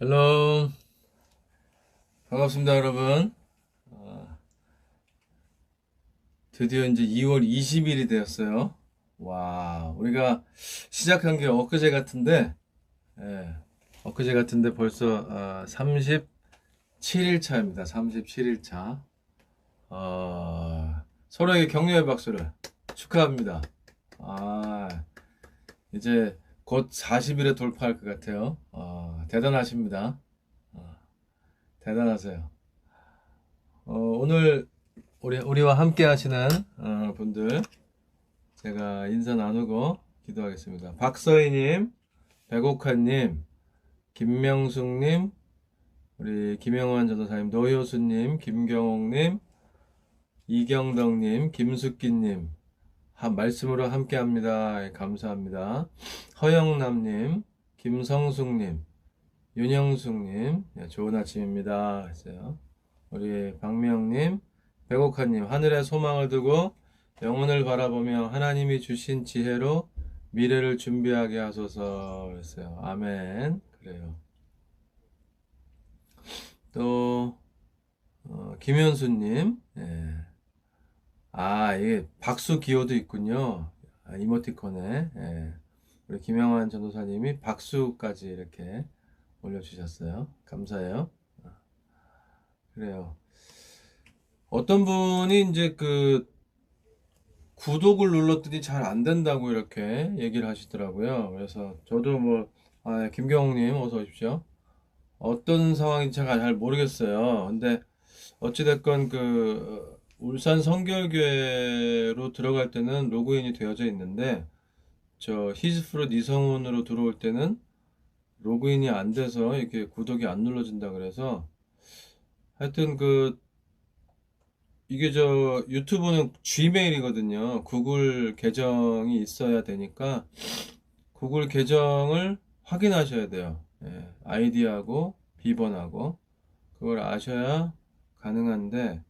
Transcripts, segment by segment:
헬로 반갑습니다 여러분. 어, 드디어 이제 2월 20일이 되었어요. 와, 우리가 시작한 게 엊그제 같은데, 예, 엊그제 같은데 벌써 37일 차입니다. 37일 차. 서로에게 격려의 박수를 축하합니다. 아, 이제 곧 40일에 돌파할 것 같아요. 대단하십니다. 어, 대단하세요. 오늘 우리와 함께 하시는 분들 제가 인사 나누고 기도하겠습니다. 박서희님, 백옥환님, 김명숙님, 우리 김영환 전도사님, 노효수님, 김경옥님, 이경덕님, 김숙기님, 말씀으로 함께 합니다. 예, 감사합니다. 허영남님, 김성숙님, 윤영숙님, 예, 좋은 아침입니다. 했어요. 우리 박명님, 백옥환님, 하늘에 소망을 두고 영혼을 바라보며 하나님이 주신 지혜로 미래를 준비하게 하소서 했어요. 아멘. 그래요. 또 김현수님, 예. 이게 박수 기호도 있군요. 이모티콘에 예. 우리 김영환 전도사님이 박수까지 이렇게 올려주셨어요. 감사해요. 그래요. 어떤 분이 이제 구독을 눌렀더니 잘 안 된다고 이렇게 얘기를 하시더라고요. 그래서 저도 김경욱님 어서 오십시오. 어떤 상황인지 제가 잘 모르겠어요. 근데 어찌됐건 울산 성결교회로 들어갈 때는 로그인이 되어져 있는데 저 히즈프로 이성훈으로 들어올 때는 로그인이 안 돼서 이렇게 구독이 안 눌러진다 그래서 하여튼 이게 유튜브는 G메일이거든요. 구글 계정이 있어야 되니까 구글 계정을 확인하셔야 돼요. 예, 아이디하고 비번하고 그걸 아셔야 가능한데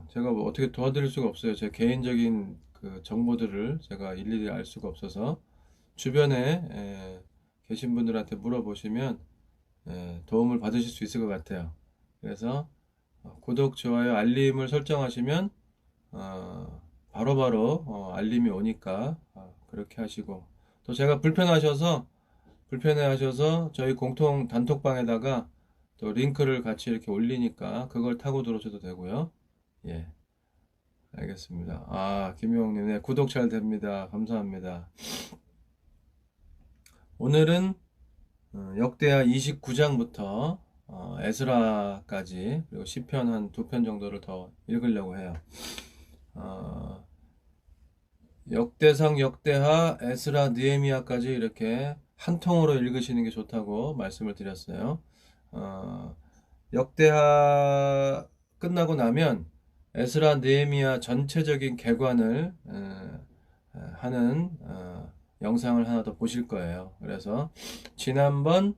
제가 뭐 어떻게 도와드릴 수가 없어요. 제 개인적인 정보들을 제가 일일이 알 수가 없어서 주변에 계신 분들한테 물어보시면 도움을 받으실 수 있을 것 같아요. 그래서 구독, 좋아요, 알림을 설정하시면 바로바로 알림이 오니까 그렇게 하시고 또 제가 불편해하셔서 저희 공통 단톡방에다가 또 링크를 같이 이렇게 올리니까 그걸 타고 들어오셔도 되고요. 예, 알겠습니다. 김용님, 네, 구독 잘 됩니다. 감사합니다. 오늘은 역대하 29장부터 에스라까지 그리고 시편 한 두 편 정도를 더 읽으려고 해요. 역대상, 역대하, 에스라, 느헤미야까지 이렇게 한 통으로 읽으시는 게 좋다고 말씀을 드렸어요. 역대하 끝나고 나면 에스라, 느헤미야 전체적인 개관을 하는 영상을 하나 더 보실 거예요. 그래서 지난번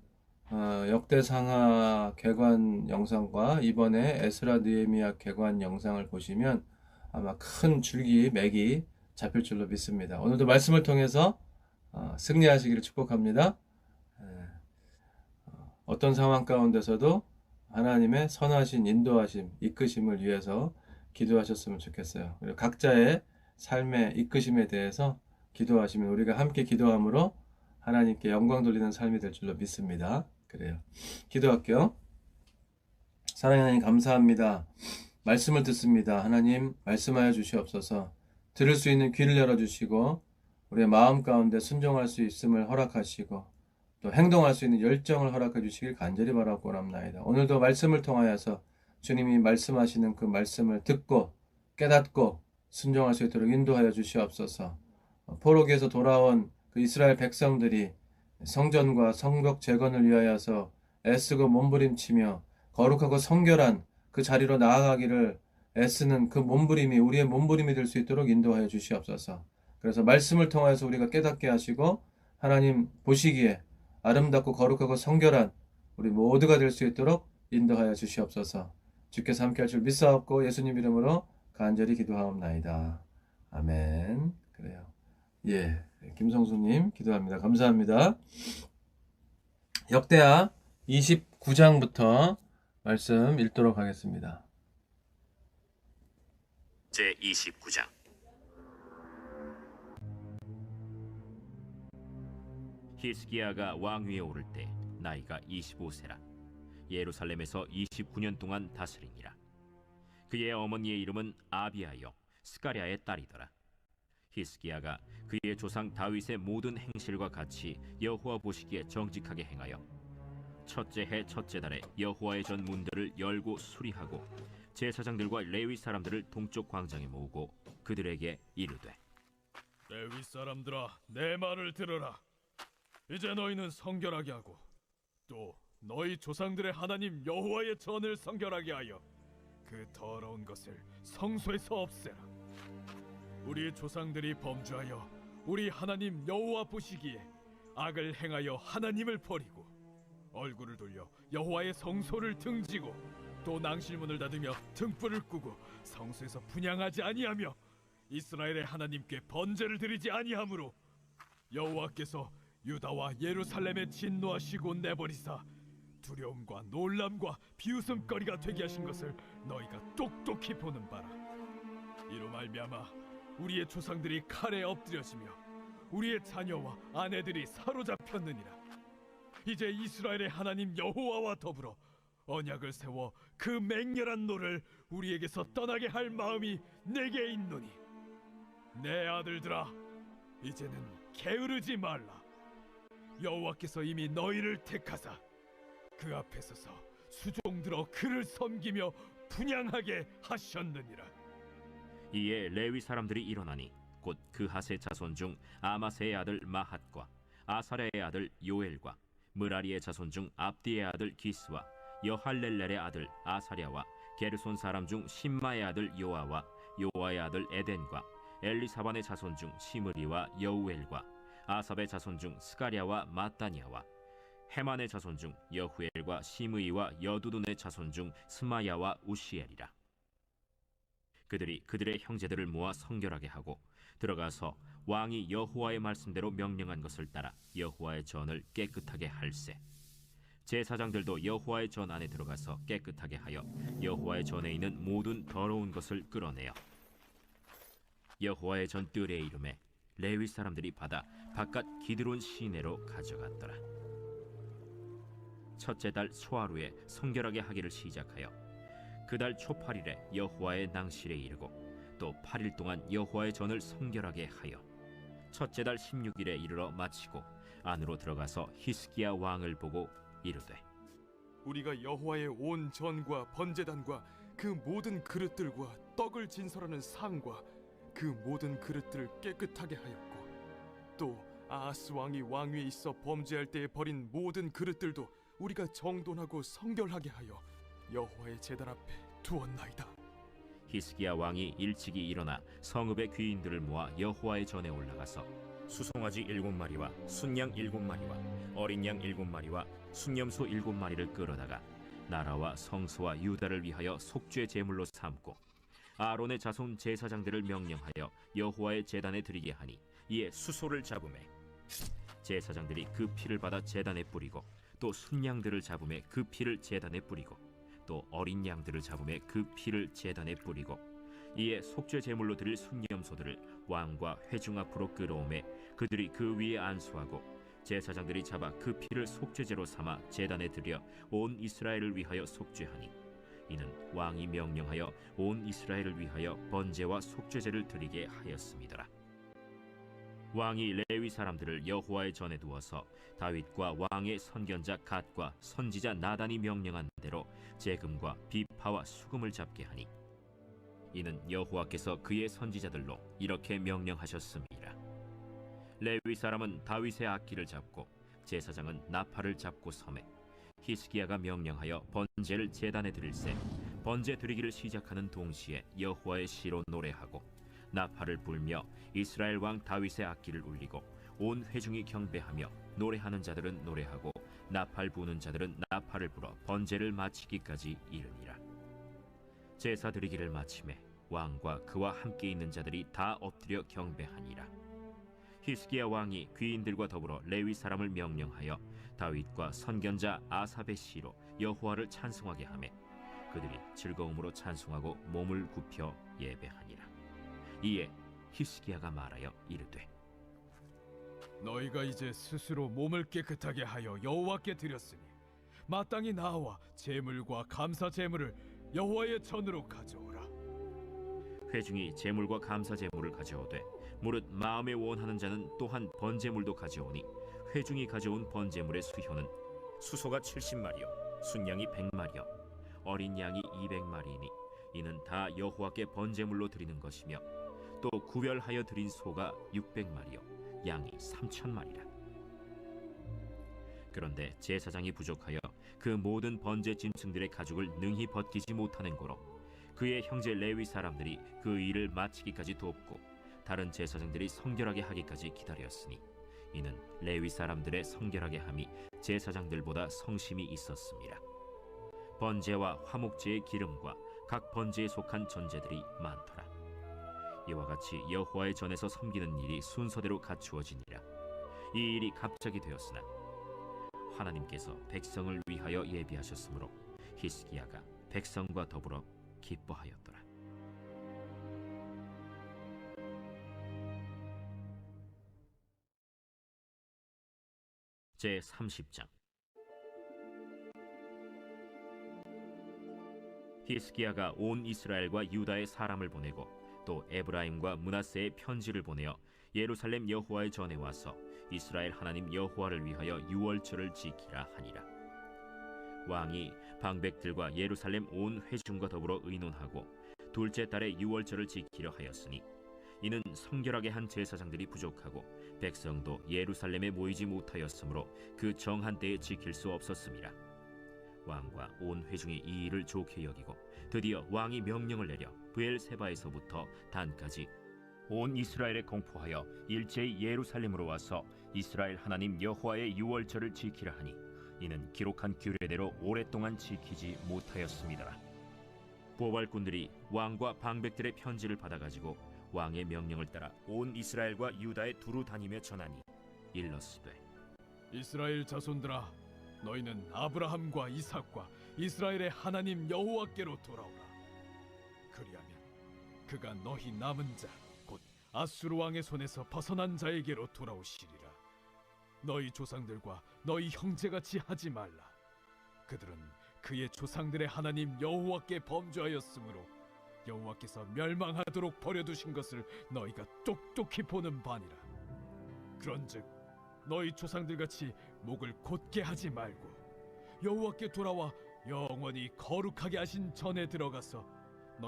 역대상하 개관 영상과 이번에 에스라, 느헤미야 개관 영상을 보시면 아마 큰 줄기, 맥이 잡힐 줄로 믿습니다. 오늘도 말씀을 통해서 승리하시기를 축복합니다. 어떤 상황 가운데서도 하나님의 선하신 인도하심, 이끄심을 위해서 기도하셨으면 좋겠어요. 그리고 각자의 삶의 이끄심에 대해서 기도하시면 우리가 함께 기도함으로 하나님께 영광 돌리는 삶이 될 줄로 믿습니다. 그래요. 기도할게요. 사랑하는 하나님 감사합니다. 말씀을 듣습니다. 하나님 말씀하여 주시옵소서. 들을 수 있는 귀를 열어주시고 우리의 마음 가운데 순종할 수 있음을 허락하시고 또 행동할 수 있는 열정을 허락해 주시길 간절히 바라고 합나이다. 오늘도 말씀을 통하여서 주님이 말씀하시는 그 말씀을 듣고 깨닫고 순종할 수 있도록 인도하여 주시옵소서. 포로기에서 돌아온 그 이스라엘 백성들이 성전과 성벽 재건을 위하여서 애쓰고 몸부림치며 거룩하고 성결한 그 자리로 나아가기를 애쓰는 그 몸부림이 우리의 몸부림이 될 수 있도록 인도하여 주시옵소서. 그래서 말씀을 통해서 우리가 깨닫게 하시고 하나님 보시기에 아름답고 거룩하고 성결한 우리 모두가 될 수 있도록 인도하여 주시옵소서. 주께서 함께 할 줄 믿사옵고 예수님 이름으로 간절히 기도하옵나이다. 아멘. 그래요. 예, 김성수님 기도합니다. 감사합니다. 역대하 29장부터 말씀 읽도록 하겠습니다. 제29장. 히스기야가 왕위에 오를 때 나이가 25세라. 예루살렘에서 29년 동안 다스리니라. 그의 어머니의 이름은 아비아여 스가랴의 딸이더라. 히스기야가 그의 조상 다윗의 모든 행실과 같이 여호와 보시기에 정직하게 행하여 첫째 해 첫째 달에 여호와의 전 문들을 열고 수리하고 제사장들과 레위 사람들을 동쪽 광장에 모으고 그들에게 이르되, 레위 사람들아, 내 말을 들으라. 이제 너희는 성결하게 하고 또 너희 조상들의 하나님 여호와의 전을 성결하게 하여 그 더러운 것을 성소에서 없애라. 우리 조상들이 범죄하여 우리 하나님 여호와 보시기에 악을 행하여 하나님을 버리고 얼굴을 돌려 여호와의 성소를 등지고 또 낭실문을 닫으며 등불을 끄고 성소에서 분향하지 아니하며 이스라엘의 하나님께 번제를 드리지 아니하므로 여호와께서 유다와 예루살렘에 진노하시고 내버리사 두려움과 놀람과 비웃음거리가 되게 하신 것을 너희가 똑똑히 보는 바라. 이로 말미암아 우리의 조상들이 칼에 엎드려지며 우리의 자녀와 아내들이 사로잡혔느니라. 이제 이스라엘의 하나님 여호와와 더불어 언약을 세워 그 맹렬한 노를 우리에게서 떠나게 할 마음이 내게 있노니 내 아들들아, 이제는 게으르지 말라. 여호와께서 이미 너희를 택하사 그 앞에 서서 수종들어 그를 섬기며 분향하게 하셨느니라. 이에 레위 사람들이 일어나니 곧 그핫의 자손 중 아마세의 아들 마핫과 아사랴의 아들 요엘과 므라리의 자손 중 압디의 아들 기스와 여할렐렐의 아들 아사랴와 게르손 사람 중 심마의 아들 요아와 요아의 아들 에덴과 엘리사반의 자손 중 시므리와 여우엘과 아삽의 자손 중 스가랴와 마따니아와 헤만의 자손 중 여후엘과 시므이와 여두둔의 자손 중 스마야와 우시엘이라. 그들이 그들의 형제들을 모아 성결하게 하고 들어가서 왕이 여호와의 말씀대로 명령한 것을 따라 여호와의 전을 깨끗하게 할세. 제사장들도 여호와의 전 안에 들어가서 깨끗하게 하여 여호와의 전에 있는 모든 더러운 것을 끌어내어 여호와의 전 뜰의 이름에 레위 사람들이 받아 바깥 기드론 시내로 가져갔더라. 첫째 달 소하루에 성결하게 하기를 시작하여 그달 초8일에 여호와의 낭실에 이르고 또 8일 동안 여호와의 전을 성결하게 하여 첫째 달 16일에 이르러 마치고 안으로 들어가서 히스기야 왕을 보고 이르되, 우리가 여호와의 온 전과 번제단과 그 모든 그릇들과 떡을 진설하는 상과 그 모든 그릇들을 깨끗하게 하였고 또 아하스 왕이 왕위에 있어 범죄할 때에 버린 모든 그릇들도 우리가 정돈하고 성결하게 하여 여호와의 제단 앞에 두었나이다. 히스기야 왕이 일찍이 일어나 성읍의 귀인들을 모아 여호와의 전에 올라가서 수송아지 7마리와 순양 7마리와 어린 양 7마리와 순염소 7마리를 끌어다가 나라와 성소와 유다를 위하여 속죄 제물로 삼고 아론의 자손 제사장들을 명령하여 여호와의 제단에 드리게 하니 이에 수소를 잡음에 제사장들이 그 피를 받아 제단에 뿌리고 또 순양들을 잡음에 그 피를 제단에 뿌리고 또 어린 양들을 잡음에 그 피를 제단에 뿌리고 이에 속죄 제물로 드릴 순염소들을 왕과 회중 앞으로 끌어오매 그들이 그 위에 안수하고 제사장들이 잡아 그 피를 속죄제로 삼아 제단에 드려 온 이스라엘을 위하여 속죄하니 이는 왕이 명령하여 온 이스라엘을 위하여 번제와 속죄제를 드리게 하였음이더라. 왕이 레위 사람들을 여호와의 전에 두어서 다윗과 왕의 선견자 갓과 선지자 나단이 명령한 대로 재금과 비파와 수금을 잡게 하니 이는 여호와께서 그의 선지자들로 이렇게 명령하셨음이라. 레위 사람은 다윗의 악기를 잡고 제사장은 나팔을 잡고 섬에 히스기야가 명령하여 번제를 제단에 드릴새 번제 드리기를 시작하는 동시에 여호와의 시로 노래하고 나팔을 불며 이스라엘 왕 다윗의 악기를 울리고 온 회중이 경배하며 노래하는 자들은 노래하고 나팔 부는 자들은 나팔을 불어 번제를 마치기까지 이르니라. 제사 드리기를 마침에 왕과 그와 함께 있는 자들이 다 엎드려 경배하니라. 히스기야 왕이 귀인들과 더불어 레위 사람을 명령하여 다윗과 선견자 아삽의 시로 여호와를 찬송하게 하매 그들이 즐거움으로 찬송하고 몸을 굽혀 예배하니라. 이에 히스기야가 말하여 이르되 너희가 이제 스스로 몸을 깨끗하게 하여 여호와께 드렸으니 마땅히 나와 제물과 감사 제물을 여호와의 전으로 가져오라. 회중이 제물과 감사 제물을 가져오되 무릇 마음에 원하는 자는 또한 번제물도 가져오니 회중이 가져온 번제물의 수효는 수소가 70마리요 순양이 100마리요 어린 양이 200마리이니 이는 다 여호와께 번제물로 드리는 것이며 또 구별하여 드린 소가 600마리요 양이 3,000마리라. 그런데 제사장이 부족하여 그 모든 번제 짐승들의 가죽을 능히 벗기지 못하는 고로 그의 형제 레위 사람들이 그 일을 마치기까지 돕고 다른 제사장들이 성결하게 하기까지 기다렸으니 이는 레위 사람들의 성결하게 함이 제사장들보다 성심이 있었습니다. 번제와 화목제의 기름과 각 번제에 속한 전제들이 많더라. 이와 같이 여호와의 전에서 섬기는 일이 순서대로 갖추어지니라. 이 일이 갑자기 되었으나 하나님께서 백성을 위하여 예비하셨으므로 히스기야가 백성과 더불어 기뻐하였더라. 제 30장. 히스기야가 온 이스라엘과 유다의 사람을 보내고 또 에브라임과 므낫세의 편지를 보내어 예루살렘 여호와의 전에 와서 이스라엘 하나님 여호와를 위하여 유월절을 지키라 하니라. 왕이 방백들과 예루살렘 온 회중과 더불어 의논하고 둘째 달에 유월절을 지키려 하였으니 이는 성결하게 한 제사장들이 부족하고 백성도 예루살렘에 모이지 못하였으므로 그 정한 때에 지킬 수 없었습니다. 왕과 온 회중이 이 일을 좋게 여기고 드디어 왕이 명령을 내려 브엘세바에서부터 단까지 온 이스라엘에 공포하여 일제히 예루살렘으로 와서 이스라엘 하나님 여호와의 유월절을 지키라 하니 이는 기록한 규례대로 오랫동안 지키지 못하였습니다. 보발꾼들이 왕과 방백들의 편지를 받아가지고 왕의 명령을 따라 온 이스라엘과 유다에 두루 다니며 전하니 일렀으되 이스라엘 자손들아, 너희는 아브라함과 이삭과 이스라엘의 하나님 여호와께로 돌아오라. 그리하면 그가 너희 남은 자 곧 아수르 왕의 손에서 벗어난 자에게로 돌아오시리라. 너희 조상들과 너희 형제같이 하지 말라. 그들은 그의 조상들의 하나님 여호와께 범죄하였으므로 여호와께서 멸망하도록 버려두신 것을 너희가 똑똑히 보는 바니라. 그런즉 너희 조상들같이 목을 곧게 하지 말고 여호와께 돌아와 영원히 거룩하게 하신 전에 들어가서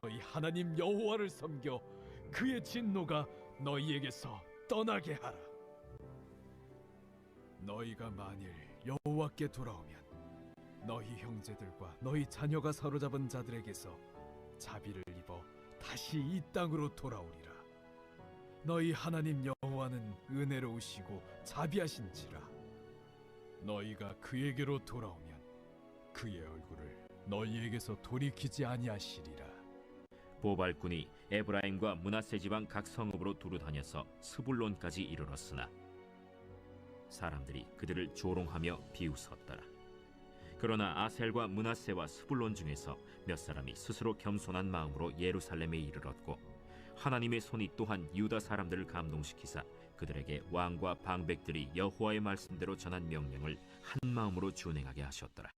너희 하나님 여호와를 섬겨 그의 진노가 너희에게서 떠나게 하라. 너희가 만일 여호와께 돌아오면 너희 형제들과 너희 자녀가 사로잡은 자들에게서 자비를 입어 다시 이 땅으로 돌아오리라. 너희 하나님 여호와는 은혜로우시고 자비하신지라. 너희가 그에게로 돌아오면 그의 얼굴을 너희에게서 돌이키지 아니하시리라. 보발꾼이 에브라임과 므낫세 지방 각 성읍으로 두루 다녀서 스불론까지 이르렀으나 사람들이 그들을 조롱하며 비웃었더라. 그러나 아셀과 므낫세와 스불론 중에서 몇 사람이 스스로 겸손한 마음으로 예루살렘에 이르렀고 하나님의 손이 또한 유다 사람들을 감동시키사 그들에게 왕과 방백들이 여호와의 말씀대로 전한 명령을 한 마음으로 준행하게 하셨더라.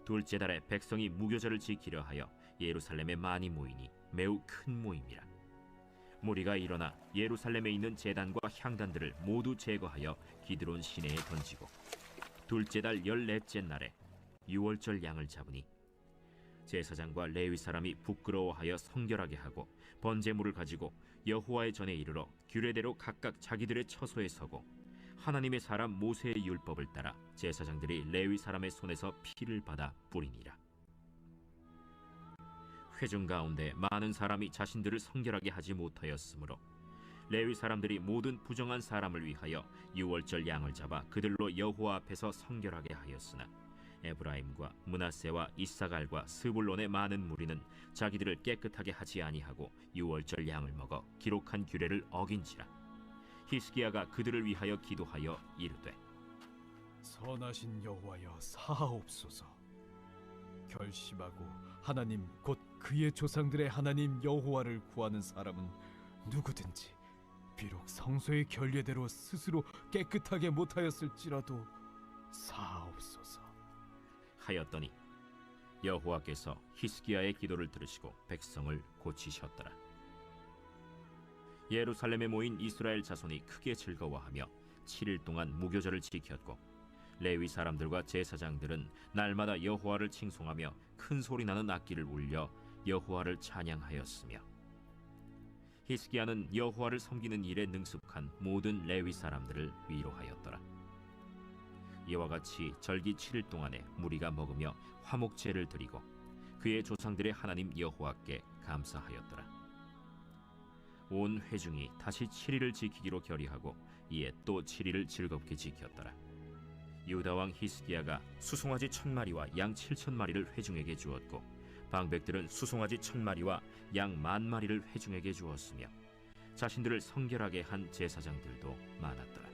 둘째 달에 백성이 무교절을 지키려 하여 예루살렘에 많이 모이니 매우 큰 모임이라. 무리가 일어나 예루살렘에 있는 제단과 향단들을 모두 제거하여 기드론 시내에 던지고 둘째 달 14째 날에 유월절 양을 잡으니 제사장과 레위 사람이 부끄러워하여 성결하게 하고 번제물을 가지고 여호와의 전에 이르러 규례대로 각각 자기들의 처소에 서고 하나님의 사람 모세의 율법을 따라 제사장들이 레위 사람의 손에서 피를 받아 뿌리니라. 회중 가운데 많은 사람이 자신들을 성결하게 하지 못하였으므로 레위 사람들이 모든 부정한 사람을 위하여 유월절 양을 잡아 그들로 여호와 앞에서 성결하게 하였으나 에브라임과 므낫세와 이사갈과 스불론의 많은 무리는 자기들을 깨끗하게 하지 아니하고 유월절 양을 먹어 기록한 규례를 어긴지라. 히스기야가 그들을 위하여 기도하여 이르되 선하신 여호와여 사하옵소서. 결심하고 하나님 곧 그의 조상들의 하나님 여호와를 구하는 사람은 누구든지 비록 성소의 결례대로 스스로 깨끗하게 못하였을지라도 사하옵소서. 하였더니 여호와께서 히스기야의 기도를 들으시고 백성을 고치셨더라. 예루살렘에 모인 이스라엘 자손이 크게 즐거워하며 7일 동안 무교절을 지켰고 레위 사람들과 제사장들은 날마다 여호와를 칭송하며 큰 소리 나는 악기를 울려 여호와를 찬양하였으며 히스기야는 여호와를 섬기는 일에 능숙한 모든 레위 사람들을 위로하였더라. 이와 같이 절기 7일 동안에 무리가 먹으며 화목제를 드리고 그의 조상들의 하나님 여호와께 감사하였더라. 온 회중이 다시 7일을 지키기로 결의하고 이에 또 7일을 즐겁게 지켰더라. 유다 왕 히스기야가 수송아지 1000마리와 양 7000마리를 회중에게 주었고 방백들은 수송아지 1000마리와 양 10,000마리를 회중에게 주었으며 자신들을 성결하게 한 제사장들도 많았더라.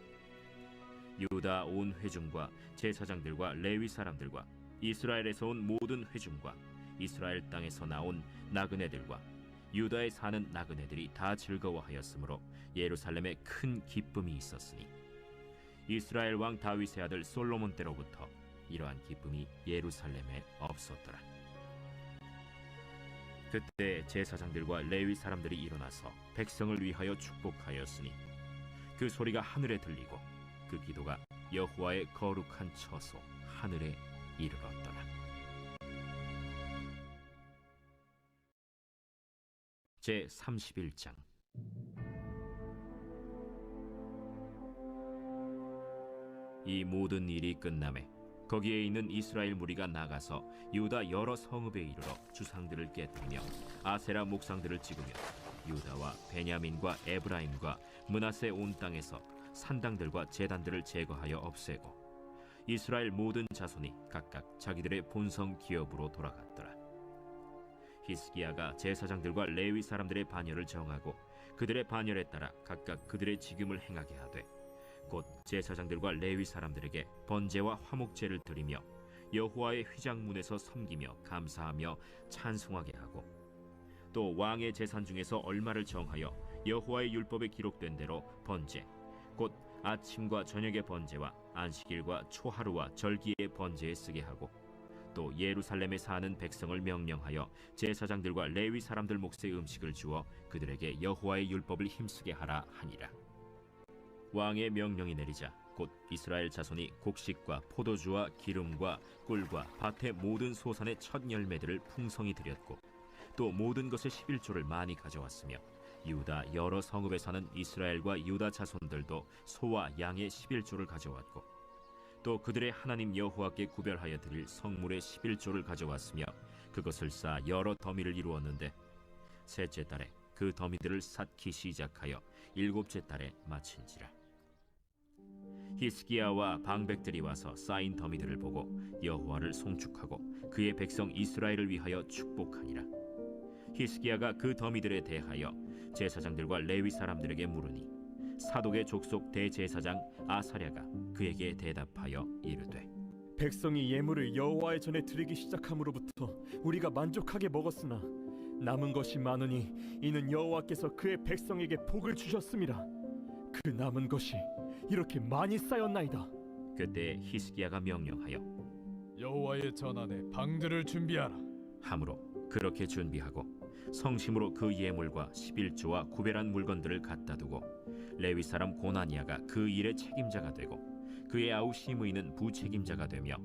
유다 온 회중과 제사장들과 레위 사람들과 이스라엘에서 온 모든 회중과 이스라엘 땅에서 나온 나그네들과 유다에 사는 나그네들이 다 즐거워하였으므로 예루살렘에 큰 기쁨이 있었으니 이스라엘 왕 다윗의 아들 솔로몬 때로부터 이러한 기쁨이 예루살렘에 없었더라. 그때 제사장들과 레위 사람들이 일어나서 백성을 위하여 축복하였으니 그 소리가 하늘에 들리고 그 기도가 여호와의 거룩한 처소 하늘에 이르렀더라. 제 31장. 이 모든 일이 끝남에 거기에 있는 이스라엘 무리가 나가서 유다 여러 성읍에 이르러 주상들을 깨뜨리며 아세라 목상들을 찍으며 유다와 베냐민과 에브라임과 므낫세 온 땅에서 산당들과 제단들을 제거하여 없애고 이스라엘 모든 자손이 각각 자기들의 본성 기업으로 돌아갔더라. 히스기야가 제사장들과 레위 사람들의 반열을 정하고 그들의 반열에 따라 각각 그들의 직임을 행하게 하되 곧 제사장들과 레위 사람들에게 번제와 화목제를 드리며 여호와의 휘장문에서 섬기며 감사하며 찬송하게 하고 또 왕의 제산 중에서 얼마를 정하여 여호와의 율법에 기록된 대로 번제 곧 아침과 저녁의 번제와 안식일과 초하루와 절기의 번제에 쓰게 하고 또 예루살렘에 사는 백성을 명령하여 제사장들과 레위 사람들 몫의 음식을 주어 그들에게 여호와의 율법을 힘쓰게 하라 하니라. 왕의 명령이 내리자 곧 이스라엘 자손이 곡식과 포도주와 기름과 꿀과 밭의 모든 소산의 첫 열매들을 풍성히 드렸고 또 모든 것의 11조를 많이 가져왔으며 유다 여러 성읍에 사는 이스라엘과 유다 자손들도 소와 양의 11조를 가져왔고 또 그들의 하나님 여호와께 구별하여 드릴 성물의 11조를 가져왔으며 그것을 쌓아 여러 더미를 이루었는데 셋째 달에 그 더미들을 쌓기 시작하여 일곱째 달에 마친지라. 히스기야와 방백들이 와서 쌓인 더미들을 보고 여호와를 송축하고 그의 백성 이스라엘을 위하여 축복하니라. 히스기야가 그 더미들에 대하여 제사장들과 레위 사람들에게 물으니 사독의 족속 대제사장 아사랴가 그에게 대답하여 이르되 백성이 예물을 여호와의 전에 드리기 시작함으로부터 우리가 만족하게 먹었으나 남은 것이 많으니 이는 여호와께서 그의 백성에게 복을 주셨음이라. 그 남은 것이 이렇게 많이 쌓였나이다. 그때 히스기야가 명령하여 여호와의 전안에 방들을 준비하라. 함으로 그렇게 준비하고 성심으로 그 예물과 11조와 구별한 물건들을 갖다 두고 레위 사람 고나니아가 그 일의 책임자가 되고 그의 아우 시므이는 부책임자가 되며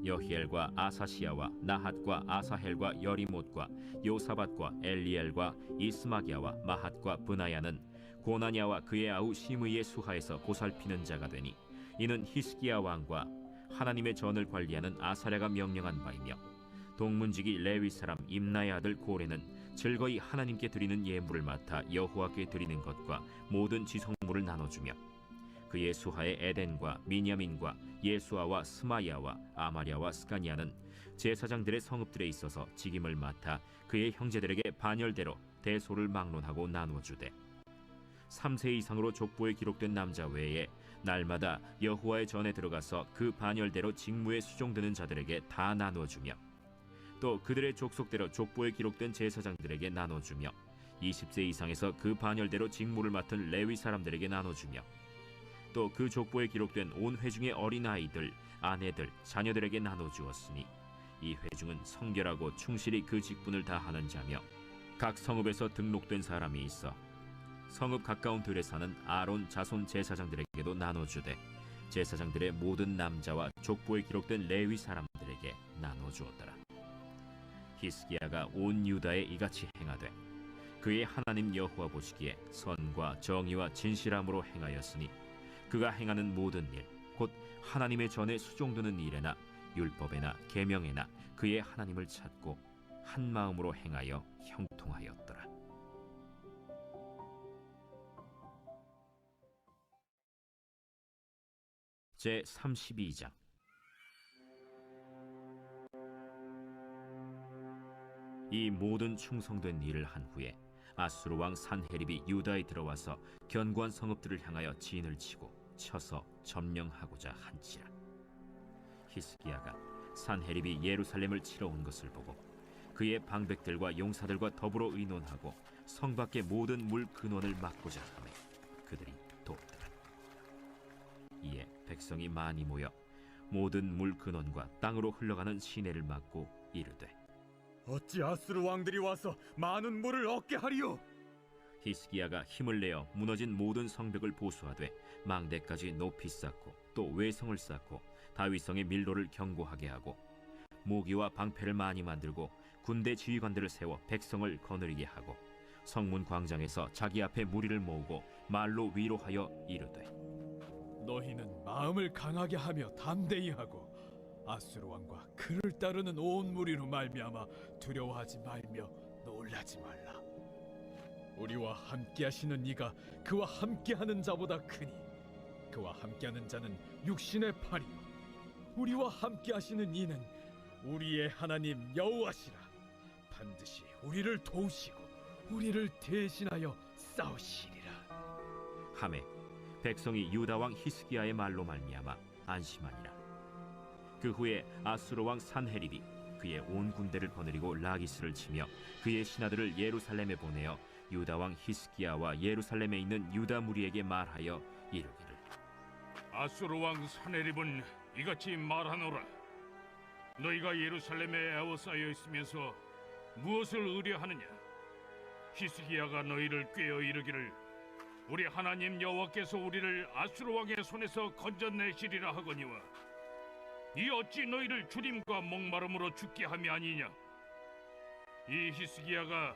여히엘과 아사시야와 나핫과 아사헬과 여리못과 요사밧과 엘리엘과 이스마기야와 마핫과 브나야는 고나니아와 그의 아우 시므이의 수하에서 보살피는 자가 되니 이는 히스기야 왕과 하나님의 전을 관리하는 아사랴가 명령한 바이며 동문지기 레위 사람 임나의 아들 고레는 즐거이 하나님께 드리는 예물을 맡아 여호와께 드리는 것과 모든 지성물을 나눠주며 그의 수하의 에덴과 미냐민과 예수아와 스마야와 아마랴와 스가니아는 제사장들의 성읍들에 있어서 직임을 맡아 그의 형제들에게 반열대로 대소를 막론하고 나누어주되 3세 이상으로 족보에 기록된 남자 외에 날마다 여호와의 전에 들어가서 그 반열대로 직무에 수종드는 자들에게 다 나눠주며 또 그들의 족속대로 족보에 기록된 제사장들에게 나눠주며 20세 이상에서 그 반열대로 직무를 맡은 레위 사람들에게 나눠주며 또 그 족보에 기록된 온 회중의 어린아이들, 아내들, 자녀들에게 나눠주었으니 이 회중은 성결하고 충실히 그 직분을 다하는 자며 각 성읍에서 등록된 사람이 있어 성읍 가까운 들에 사는 아론 자손 제사장들에게도 나눠주되 제사장들의 모든 남자와 족보에 기록된 레위 사람들에게 나눠주었더라. 히스기야가 온 유다에 이같이 행하되 그의 하나님 여호와 보시기에 선과 정의와 진실함으로 행하였으니 그가 행하는 모든 일 곧 하나님의 전에 수종드는 일에나 율법에나 계명에나 그의 하나님을 찾고 한 마음으로 행하여 형통하였더라. 제 32장. 이 모든 충성된 일을 한 후에 아수르 왕 산헤립이 유다에 들어와서 견고한 성읍들을 향하여 진을 치고 쳐서 점령하고자 한지라. 히스기야가 산헤립이 예루살렘을 치러 온 것을 보고 그의 방백들과 용사들과 더불어 의논하고 성 밖의 모든 물 근원을 막고자 하매 그들이 돕더라. 이에 백성이 많이 모여 모든 물 근원과 땅으로 흘러가는 시내를 막고 이르되 어찌 아수르 왕들이 와서 많은 물을 얻게 하리요? 히스기야가 힘을 내어 무너진 모든 성벽을 보수하되 망대까지 높이 쌓고 또 외성을 쌓고 다윗성의 밀로를 견고하게 하고 모기와 방패를 많이 만들고 군대 지휘관들을 세워 백성을 거느리게 하고 성문 광장에서 자기 앞에 무리를 모으고 말로 위로하여 이르되 너희는 마음을 강하게 하며 담대히 하고 아수르 왕과 그를 따르는 온 무리로 말미암아 두려워하지 말며 놀라지 말라. 우리와 함께하시는 이가 그와 함께하는 자보다 크니 그와 함께하는 자는 육신의 팔이요 우리와 함께하시는 이는 우리의 하나님 여호와시라. 반드시 우리를 도우시고 우리를 대신하여 싸우시리라. 하매 백성이 유다 왕 히스기야의 말로 말미암아 안심하니라. 그 후에 아수르 왕 산헤립이 그의 온 군대를 거느리고 라기스를 치며 그의 신하들을 예루살렘에 보내어 유다 왕 히스기야와 예루살렘에 있는 유다 무리에게 말하여 이르기를 아수르 왕 산헤립은 이같이 말하노라. 너희가 예루살렘에 에워싸여 있으면서 무엇을 의뢰하느냐? 히스기야가 너희를 꾀어 이르기를 우리 하나님 여호와께서 우리를 아수르 왕의 손에서 건져내시리라 하거니와 이 어찌 너희를 주림과 목마름으로 죽게 함이 아니냐? 이 히스기야가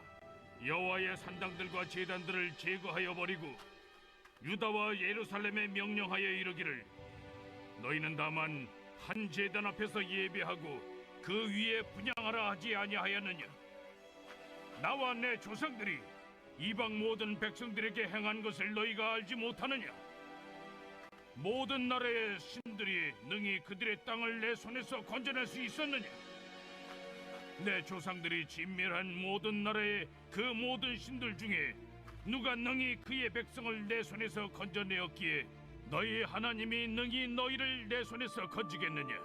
여호와의 산당들과 제단들을 제거하여 버리고 유다와 예루살렘에 명령하여 이르기를 너희는 다만 한 제단 앞에서 예배하고 그 위에 분향하라 하지 아니하였느냐? 나와 내 조상들이 이방 모든 백성들에게 행한 것을 너희가 알지 못하느냐? 모든 나라의 신들이 능히 그들의 땅을 내 손에서 건져낼 수 있었느냐? 내 조상들이 진멸한 모든 나라의 그 모든 신들 중에 누가 능히 그의 백성을 내 손에서 건져내었기에 너희 하나님이 능히 너희를 내 손에서 건지겠느냐?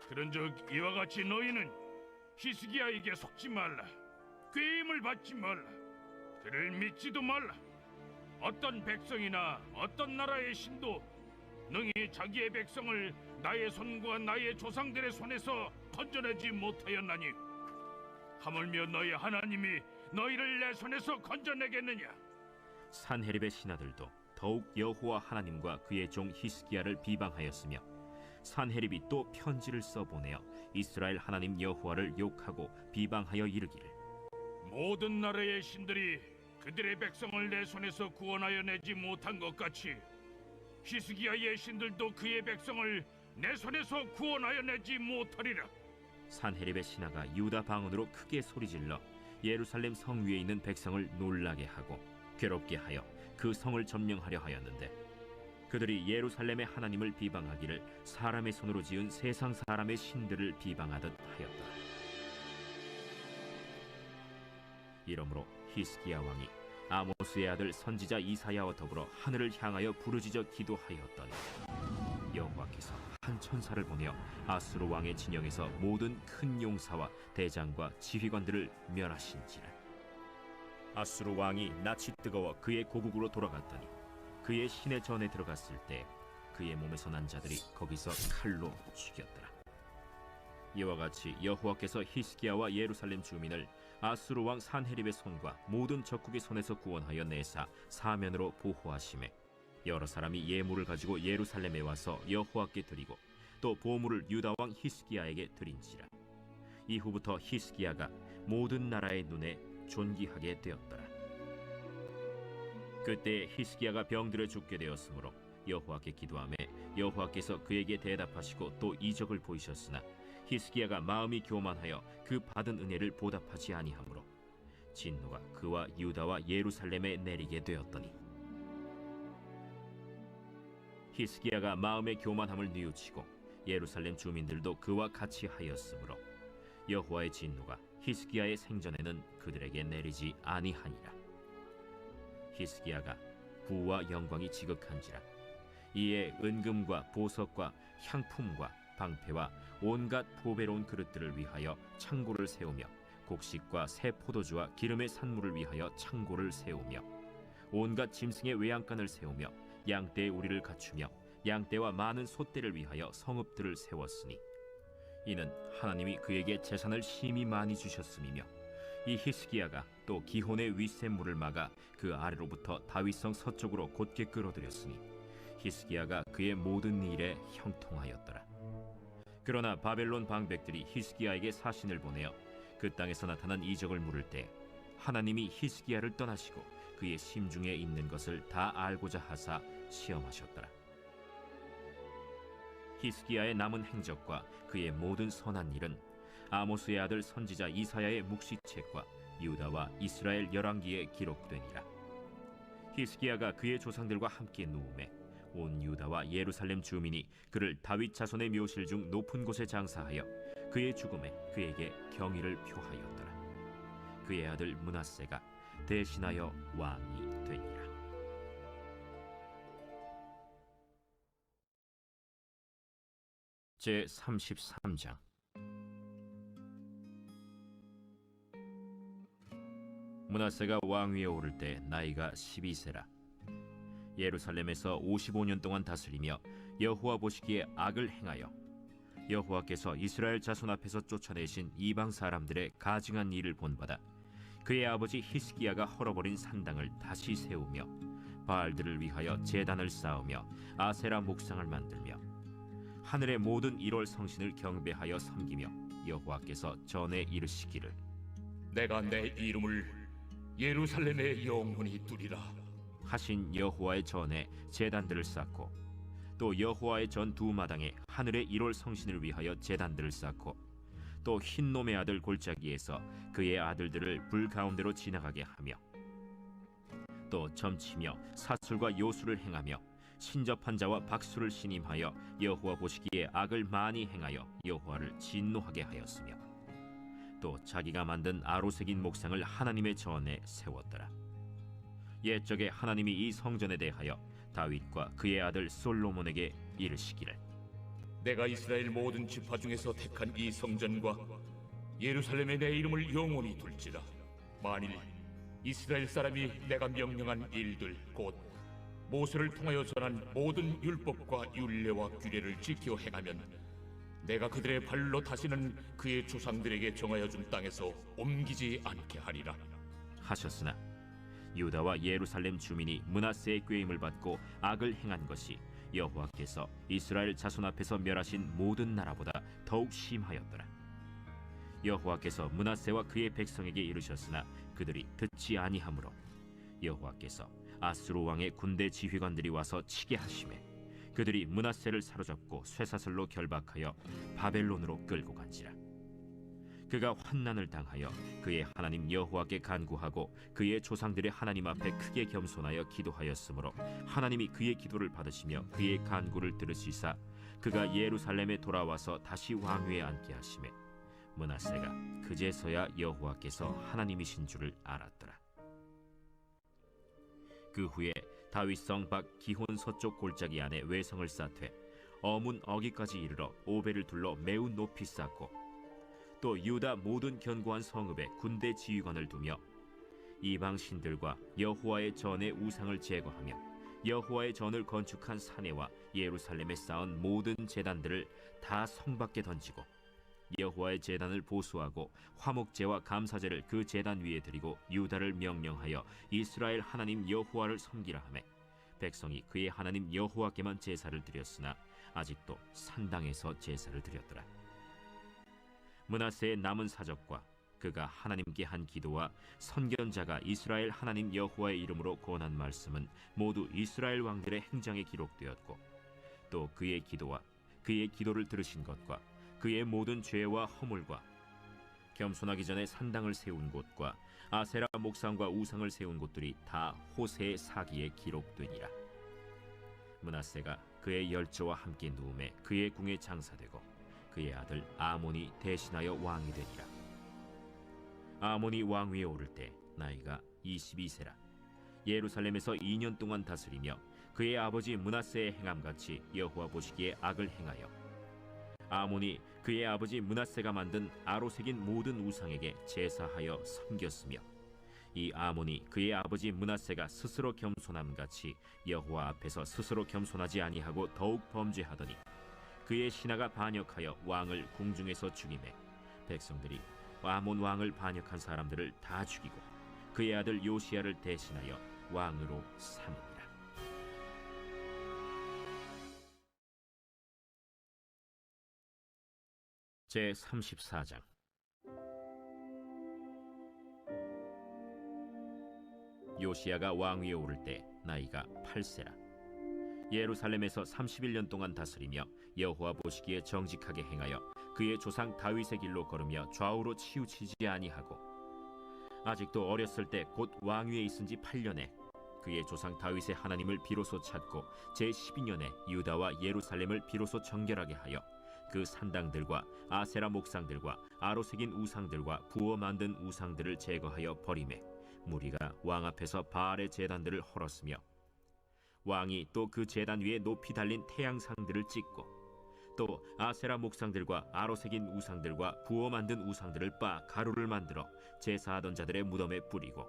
그런즉 이와 같이 너희는 히스기야에게 속지 말라. 꾀임을 받지 말라. 그를 믿지도 말라. 어떤 백성이나 어떤 나라의 신도 능히 자기의 백성을 나의 손과 나의 조상들의 손에서 건져내지 못하였나니 하물며 너희 하나님이 너희를 내 손에서 건져내겠느냐? 산헤립의 신하들도 더욱 여호와 하나님과 그의 종 히스기야를 비방하였으며 산헤립이 또 편지를 써보내어 이스라엘 하나님 여호와를 욕하고 비방하여 이르기를 모든 나라의 신들이 그들의 백성을 내 손에서 구원하여 내지 못한 것 같이 히스기야의 신들도 그의 백성을 내 손에서 구원하여 내지 못하리라. 산헤립의 신하가 유다 방언으로 크게 소리질러 예루살렘 성 위에 있는 백성을 놀라게 하고 괴롭게 하여 그 성을 점령하려 하였는데 그들이 예루살렘의 하나님을 비방하기를 사람의 손으로 지은 세상 사람의 신들을 비방하듯 하였다. 이러므로 히스기야 왕이 아모스의 아들 선지자 이사야와 더불어 하늘을 향하여 부르짖어 기도하였더니 여호와께서 한 천사를 보내어 아수르 왕의 진영에서 모든 큰 용사와 대장과 지휘관들을 멸하신지라. 아수르 왕이 낯이 뜨거워 그의 고국으로 돌아갔더니 그의 시내 전에 들어갔을 때 그의 몸에서 난 자들이 거기서 칼로 죽였더라. 이와 같이 여호와께서 히스기야와 예루살렘 주민을 아수르 왕 산헤립의 손과 모든 적국의 손에서 구원하여 내사 사면으로 보호하시매 여러 사람이 예물을 가지고 예루살렘에 와서 여호와께 드리고 또 보물을 유다 왕 히스기야에게 드린지라. 이후부터 히스기야가 모든 나라의 눈에 존귀하게 되었더라. 그때 히스기야가 병들어 죽게 되었으므로 여호와께 기도하매 여호와께서 그에게 대답하시고 또 이적을 보이셨으나 히스기야가 마음이 교만하여 그 받은 은혜를 보답하지 아니하므로 진노가 그와 유다와 예루살렘에 내리게 되었더니 히스기야가 마음의 교만함을 뉘우치고 예루살렘 주민들도 그와 같이 하였으므로 여호와의 진노가 히스기야의 생전에는 그들에게 내리지 아니하니라. 히스기야가 부와 영광이 지극한지라. 이에 은금과 보석과 향품과 방패와 온갖 보배로운 그릇들을 위하여 창고를 세우며 곡식과 새 포도주와 기름의 산물을 위하여 창고를 세우며 온갖 짐승의 외양간을 세우며 양떼의 우리를 갖추며 양떼와 많은 소떼를 위하여 성읍들을 세웠으니 이는 하나님이 그에게 재산을 심히 많이 주셨음이며 이 히스기야가 또 기혼의 윗샘물을 막아 그 아래로부터 다윗성 서쪽으로 곧게 끌어들였으니 히스기야가 그의 모든 일에 형통하였더라. 그러나 바벨론 방백들이 히스기야에게 사신을 보내어 그 땅에서 나타난 이적을 물을 때 하나님이 히스기야를 떠나시고 그의 심중에 있는 것을 다 알고자 하사 시험하셨더라. 히스기야의 남은 행적과 그의 모든 선한 일은 아모스의 아들 선지자 이사야의 묵시책과 유다와 이스라엘 열왕기에 기록되니라. 히스기야가 그의 조상들과 함께 누우매 온 유다와 예루살렘 주민이 그를 다윗 자손의 묘실 중 높은 곳에 장사하여 그의 죽음에 그에게 경의를 표하였더라. 그의 아들 므낫세가 대신하여 왕이 되니라. 제 33장. 므낫세가 왕위에 오를 때 나이가 12세라. 예루살렘에서 55년 동안 다스리며 여호와 보시기에 악을 행하여 여호와께서 이스라엘 자손 앞에서 쫓아내신 이방 사람들의 가증한 일을 본받아 그의 아버지 히스기야가 헐어버린 산당을 다시 세우며 바알들을 위하여 제단을 쌓으며 아세라 목상을 만들며 하늘의 모든 1월 성신을 경배하여 섬기며 여호와께서 전에 이르시기를 내가 내 이름을 예루살렘에 영원히 두리라 하신 여호와의 전에 제단들을 쌓고 또 여호와의 전 두 마당에 하늘의 1월 성신을 위하여 제단들을 쌓고 또 흰놈의 아들 골짜기에서 그의 아들들을 불 가운데로 지나가게 하며 또 점치며 사술과 요술을 행하며 신접한 자와 박수를 신임하여 여호와 보시기에 악을 많이 행하여 여호와를 진노하게 하였으며 또 자기가 만든 아로새긴 목상을 하나님의 전에 세웠더라. 옛적에 하나님이 이 성전에 대하여 다윗과 그의 아들 솔로몬에게 이르시기를 내가 이스라엘 모든 지파 중에서 택한 이 성전과 예루살렘에 내 이름을 영원히 둘지라 만일 이스라엘 사람이 내가 명령한 일들 곧 모세를 통하여 전한 모든 율법과 율례와 규례를 지켜 행하면 내가 그들의 발로 다시는 그의 조상들에게 정하여 준 땅에서 옮기지 않게 하리라 하셨으나 유다와 예루살렘 주민이 므낫세의 꾀임을 받고 악을 행한 것이 여호와께서 이스라엘 자손 앞에서 멸하신 모든 나라보다 더욱 심하였더라. 여호와께서 므낫세와 그의 백성에게 이르셨으나 그들이 듣지 아니하므로 여호와께서 아수르 왕의 군대 지휘관들이 와서 치게 하시매 그들이 므낫세를 사로잡고 쇠사슬로 결박하여 바벨론으로 끌고 간지라. 그가 환난을 당하여 그의 하나님 여호와께 간구하고 그의 조상들의 하나님 앞에 크게 겸손하여 기도하였으므로 하나님이 그의 기도를 받으시며 그의 간구를 들으시사 그가 예루살렘에 돌아와서 다시 왕위에 앉게 하시매 므낫세가 그제서야 여호와께서 하나님이신 줄을 알았더라. 그 후에 다윗성 밖 기혼 서쪽 골짜기 안에 외성을 쌓되 어문 어기까지 이르러 오벨을 둘러 매우 높이 쌓고 또 유다 모든 견고한 성읍에 군대 지휘관을 두며 이방 신들과 여호와의 전의 우상을 제거하며 여호와의 전을 건축한 사내와 예루살렘에 쌓은 모든 제단들을 다 성 밖에 던지고 여호와의 제단을 보수하고 화목제와 감사제를 그 제단 위에 드리고 유다를 명령하여 이스라엘 하나님 여호와를 섬기라 하매 백성이 그의 하나님 여호와께만 제사를 드렸으나 아직도 산당에서 제사를 드렸더라. 므낫세의 남은 사적과 그가 하나님께 한 기도와 선견자가 이스라엘 하나님 여호와의 이름으로 권한 말씀은 모두 이스라엘 왕들의 행장에 기록되었고 또 그의 기도와 그의 기도를 들으신 것과 그의 모든 죄와 허물과 겸손하기 전에 산당을 세운 곳과 아세라 목상과 우상을 세운 곳들이 다 호세의 사기에 기록되니라. 므낫세가 그의 열조와 함께 누움에 그의 궁에 장사되고 그의 아들 아몬이 대신하여 왕이 되니라. 아몬이 왕위에 오를 때 나이가 22세라. 예루살렘에서 2년 동안 다스리며 그의 아버지 므낫세의 행함같이 여호와 보시기에 악을 행하여 아몬이 그의 아버지 므낫세가 만든 아로 새긴 모든 우상에게 제사하여 섬겼으며 이 아몬이 그의 아버지 므낫세가 스스로 겸손함같이 여호와 앞에서 스스로 겸손하지 아니하고 더욱 범죄하더니 그의 신하가 반역하여 왕을 궁중에서 죽이매 백성들이 아몬 왕을 반역한 사람들을 다 죽이고 그의 아들 요시야를 대신하여 왕으로 삼으니라. 제 34장. 요시야가 왕위에 오를 때 나이가 8세라. 예루살렘에서 31년 동안 다스리며 여호와 보시기에 정직하게 행하여 그의 조상 다윗의 길로 걸으며 좌우로 치우치지 아니하고 아직도 어렸을 때 곧 왕위에 있은 지 8년에 그의 조상 다윗의 하나님을 비로소 찾고 제12년에 유다와 예루살렘을 비로소 정결하게 하여 그 산당들과 아세라 목상들과 아로 새긴 우상들과 부어 만든 우상들을 제거하여 버리매 무리가 왕 앞에서 바알의 제단들을 헐었으며 왕이 또 그 제단 위에 높이 달린 태양상들을 찍고 또 아세라 목상들과 아로 새긴 우상들과 부어 만든 우상들을 빻아 가루를 만들어 제사하던 자들의 무덤에 뿌리고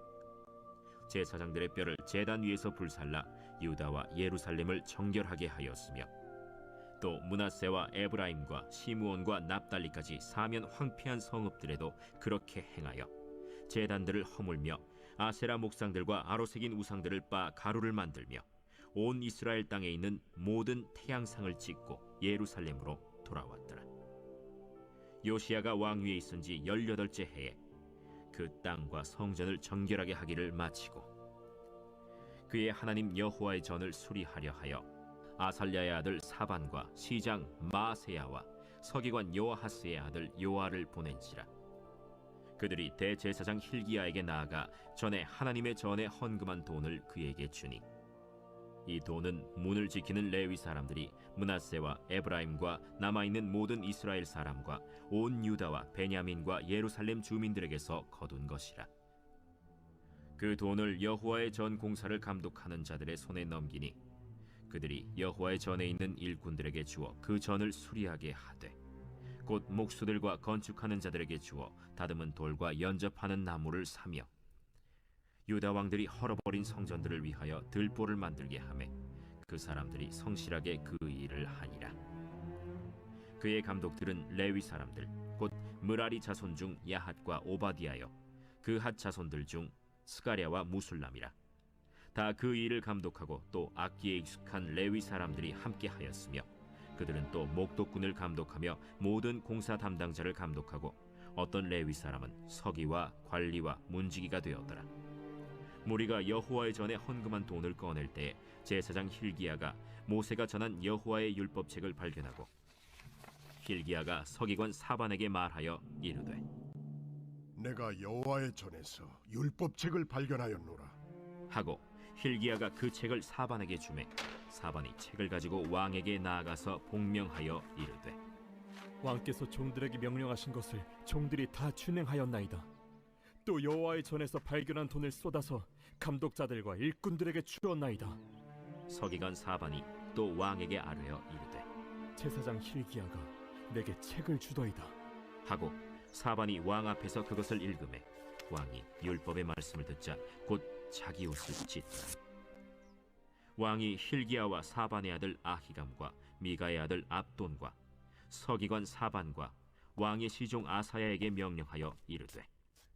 제사장들의 뼈를 제단 위에서 불살라 유다와 예루살렘을 정결하게 하였으며 또 므낫세와 에브라임과 시므온과 납달리까지 사면 황폐한 성읍들에도 그렇게 행하여 제단들을 허물며 아세라 목상들과 아로 새긴 우상들을 빻아 가루를 만들며 온 이스라엘 땅에 있는 모든 태양상을 찍고 예루살렘으로 돌아왔더라. 요시야가 왕위에 있은 지 18째 해에 그 땅과 성전을 정결하게 하기를 마치고 그의 하나님 여호와의 전을 수리하려 하여 아살랴의 아들 사반과 시장 마세야와 서기관 요아하스의 아들 요아를 보낸지라. 그들이 대제사장 힐기야에게 나아가 전에 하나님의 전에 헌금한 돈을 그에게 주니 이 돈은 문을 지키는 레위 사람들이 므낫세와 에브라임과 남아있는 모든 이스라엘 사람과 온 유다와 베냐민과 예루살렘 주민들에게서 거둔 것이라. 그 돈을 여호와의 전 공사를 감독하는 자들의 손에 넘기니 그들이 여호와의 전에 있는 일꾼들에게 주어 그 전을 수리하게 하되 곧 목수들과 건축하는 자들에게 주어 다듬은 돌과 연접하는 나무를 사며 유다 왕들이 헐어버린 성전들을 위하여 들보를 만들게 하매 그 사람들이 성실하게 그 일을 하니라. 그의 감독들은 레위 사람들 곧 므라리 자손 중 야핫과 오바디아여 그 핫 자손들 중 스가랴와 무술람이라. 다 그 일을 감독하고 또 악기에 익숙한 레위 사람들이 함께 하였으며 그들은 또 목독군을 감독하며 모든 공사 담당자를 감독하고 어떤 레위 사람은 서기와 관리와 문지기가 되었더라. 무리가 여호와의 전에 헌금한 돈을 꺼낼 때 제사장 힐기야가 모세가 전한 여호와의 율법책을 발견하고 힐기야가 서기관 사반에게 말하여 이르되 내가 여호와의 전에서 율법책을 발견하였노라. 하고 힐기야가 그 책을 사반에게 주매 사반이 책을 가지고 왕에게 나아가서 복명하여 이르되 왕께서 종들에게 명령하신 것을 종들이 다 준행하였나이다. 또 여호와의 전에서 발견한 돈을 쏟아서 감독자들과 일꾼들에게 주었나이다. 서기관 사반이 또 왕에게 아뢰어 이르되 제사장 힐기야가 내게 책을 주더이다. 하고 사반이 왕 앞에서 그것을 읽음에 왕이 율법의 말씀을 듣자 곧 자기 옷을 찢더라. 왕이 힐기야와 사반의 아들 아히감과 미가의 아들 압돈과 서기관 사반과 왕의 시종 아사야에게 명령하여 이르되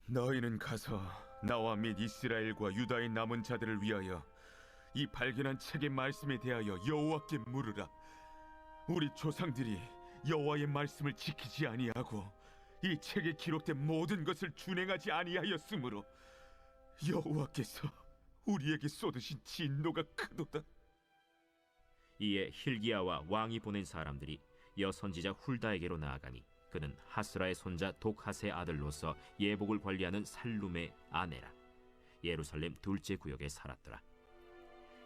너희는 가서 나와 및 이스라엘과 유다의 남은 자들을 위하여 이 발견한 책의 말씀에 대하여 여호와께 물으라. 우리 조상들이 여호와의 말씀을 지키지 아니하고 이 책에 기록된 모든 것을 준행하지 아니하였으므로 여호와께서 우리에게 쏟으신 진노가 크도다. 이에 힐기야와 왕이 보낸 사람들이 여선지자 훌다에게로 나아가니 그는 하스라의 손자 독하스의 아들로서 예복을 관리하는 살룸의 아내라. 예루살렘 둘째 구역에 살았더라.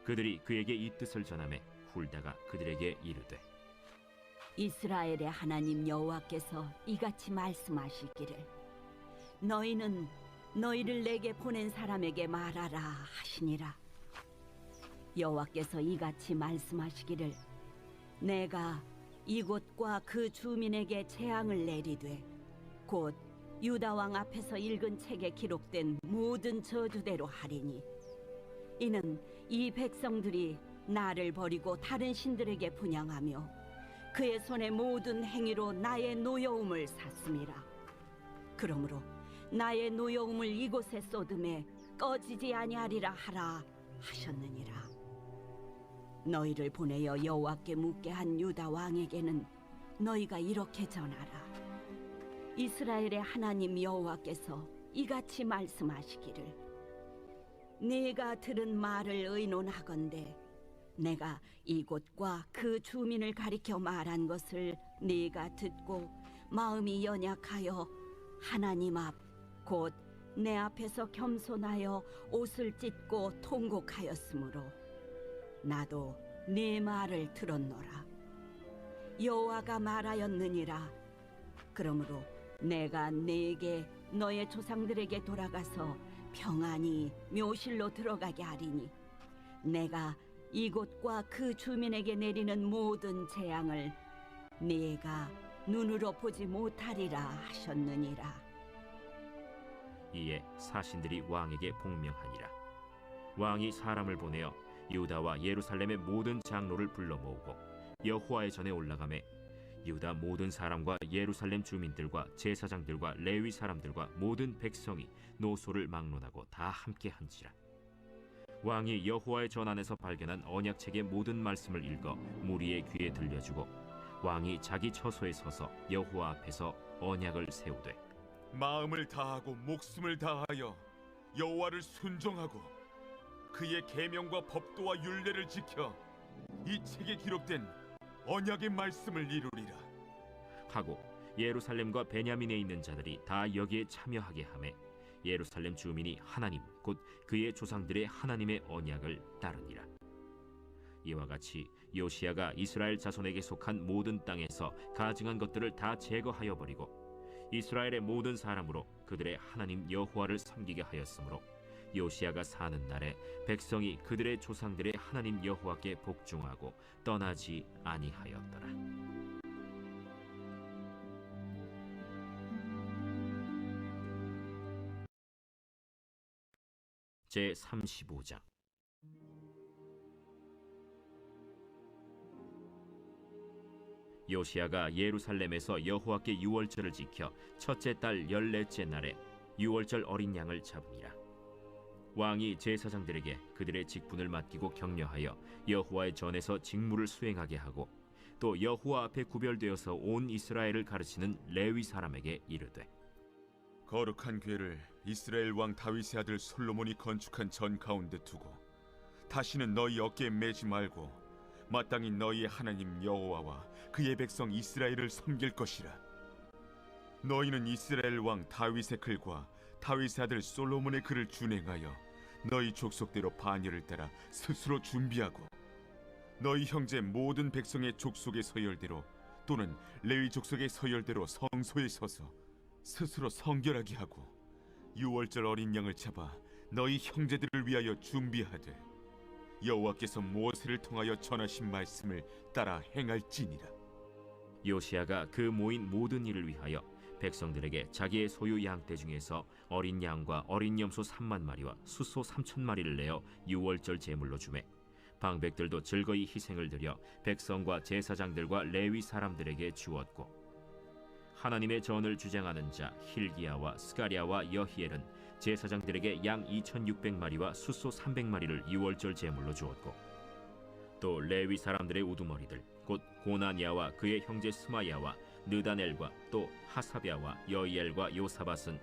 그들이 그에게 이 뜻을 전하매 훌다가 그들에게 이르되 이스라엘의 하나님 여호와께서 이같이 말씀하시기를 너희는 너희를 내게 보낸 사람에게 말하라 하시니라. 여호와께서 이같이 말씀하시기를 내가 이곳과 그 주민에게 재앙을 내리되 곧 유다 왕 앞에서 읽은 책에 기록된 모든 저주대로 하리니 이는 이 백성들이 나를 버리고 다른 신들에게 분향하며 그의 손의 모든 행위로 나의 노여움을 샀음이라. 그러므로 나의 노여움을 이곳에 쏟음에 꺼지지 아니하리라 하라 하셨느니라. 너희를 보내어 여호와께 묻게 한 유다 왕에게는 너희가 이렇게 전하라. 이스라엘의 하나님 여호와께서 이같이 말씀하시기를 네가 들은 말을 의논하건대 내가 이곳과 그 주민을 가리켜 말한 것을 네가 듣고 마음이 연약하여 하나님 앞 곧 내 앞에서 겸손하여 옷을 찢고 통곡하였으므로 나도 네 말을 들었노라. 여호와가 말하였느니라. 그러므로 내가 네게 너의 조상들에게 돌아가서 평안히 묘실로 들어가게 하리니 내가 이곳과 그 주민에게 내리는 모든 재앙을 네가 눈으로 보지 못하리라 하셨느니라. 이에 사신들이 왕에게 복명하니라. 왕이 사람을 보내어 유다와 예루살렘의 모든 장로를 불러 모으고 여호와의 전에 올라가매 유다 모든 사람과 예루살렘 주민들과 제사장들과 레위 사람들과 모든 백성이 노소를 막론하고 다 함께 한지라. 왕이 여호와의 전 안에서 발견한 언약책의 모든 말씀을 읽어 무리의 귀에 들려주고 왕이 자기 처소에 서서 여호와 앞에서 언약을 세우되 마음을 다하고 목숨을 다하여 여호와를 순종하고 그의 계명과 법도와 율례를 지켜 이 책에 기록된 언약의 말씀을 이루리라 하고 예루살렘과 베냐민에 있는 자들이 다 여기에 참여하게 하매 예루살렘 주민이 하나님 곧 그의 조상들의 하나님의 언약을 따르니라. 이와 같이 요시야가 이스라엘 자손에게 속한 모든 땅에서 가증한 것들을 다 제거하여 버리고 이스라엘의 모든 사람으로 그들의 하나님 여호와를 섬기게 하였으므로 요시야가 사는 날에 백성이 그들의 조상들의 하나님 여호와께 복종하고 떠나지 아니하였더라. 제 35장. 요시야가 예루살렘에서 여호와께 유월절을 지켜 첫째 달 14째 날에 유월절 어린 양을 잡으니라. 왕이 제사장들에게 그들의 직분을 맡기고 격려하여 여호와의 전에서 직무를 수행하게 하고 또 여호와 앞에 구별되어서 온 이스라엘을 가르치는 레위 사람에게 이르되 거룩한 궤를 이스라엘 왕 다윗의 아들 솔로몬이 건축한 전 가운데 두고 다시는 너희 어깨에 매지 말고 마땅히 너희의 하나님 여호와와 그의 백성 이스라엘을 섬길 것이라. 너희는 이스라엘 왕 다윗의 글과 다윗의 아들 솔로몬의 글을 준행하여 너희 족속대로 반열을 따라 스스로 준비하고 너희 형제 모든 백성의 족속의 서열대로 또는 레위 족속의 서열대로 성소에 서서 스스로 성결하게 하고 유월절 어린 양을 잡아 너희 형제들을 위하여 준비하되 여호와께서 모세를 통하여 전하신 말씀을 따라 행할지니라. 요시야가 그 모인 모든 일을 위하여 백성들에게 자기의 소유 양떼 중에서 어린 양과 어린 염소 3만 마리와 숫소 3천 마리를 내어 유월절 제물로 주매 방백들도 즐거이 희생을 드려 백성과 제사장들과 레위 사람들에게 주었고 하나님의 전을 주장하는 자 힐기야와 스가랴와 여히엘은 제사장들에게 양 2,600마리와 숫소 300마리를 유월절 제물로 주었고 또 레위 사람들의 우두머리들 곧 고나니아와 그의 형제 스마야와 느다넬과 또 하사랴와 여이엘과 요사밧은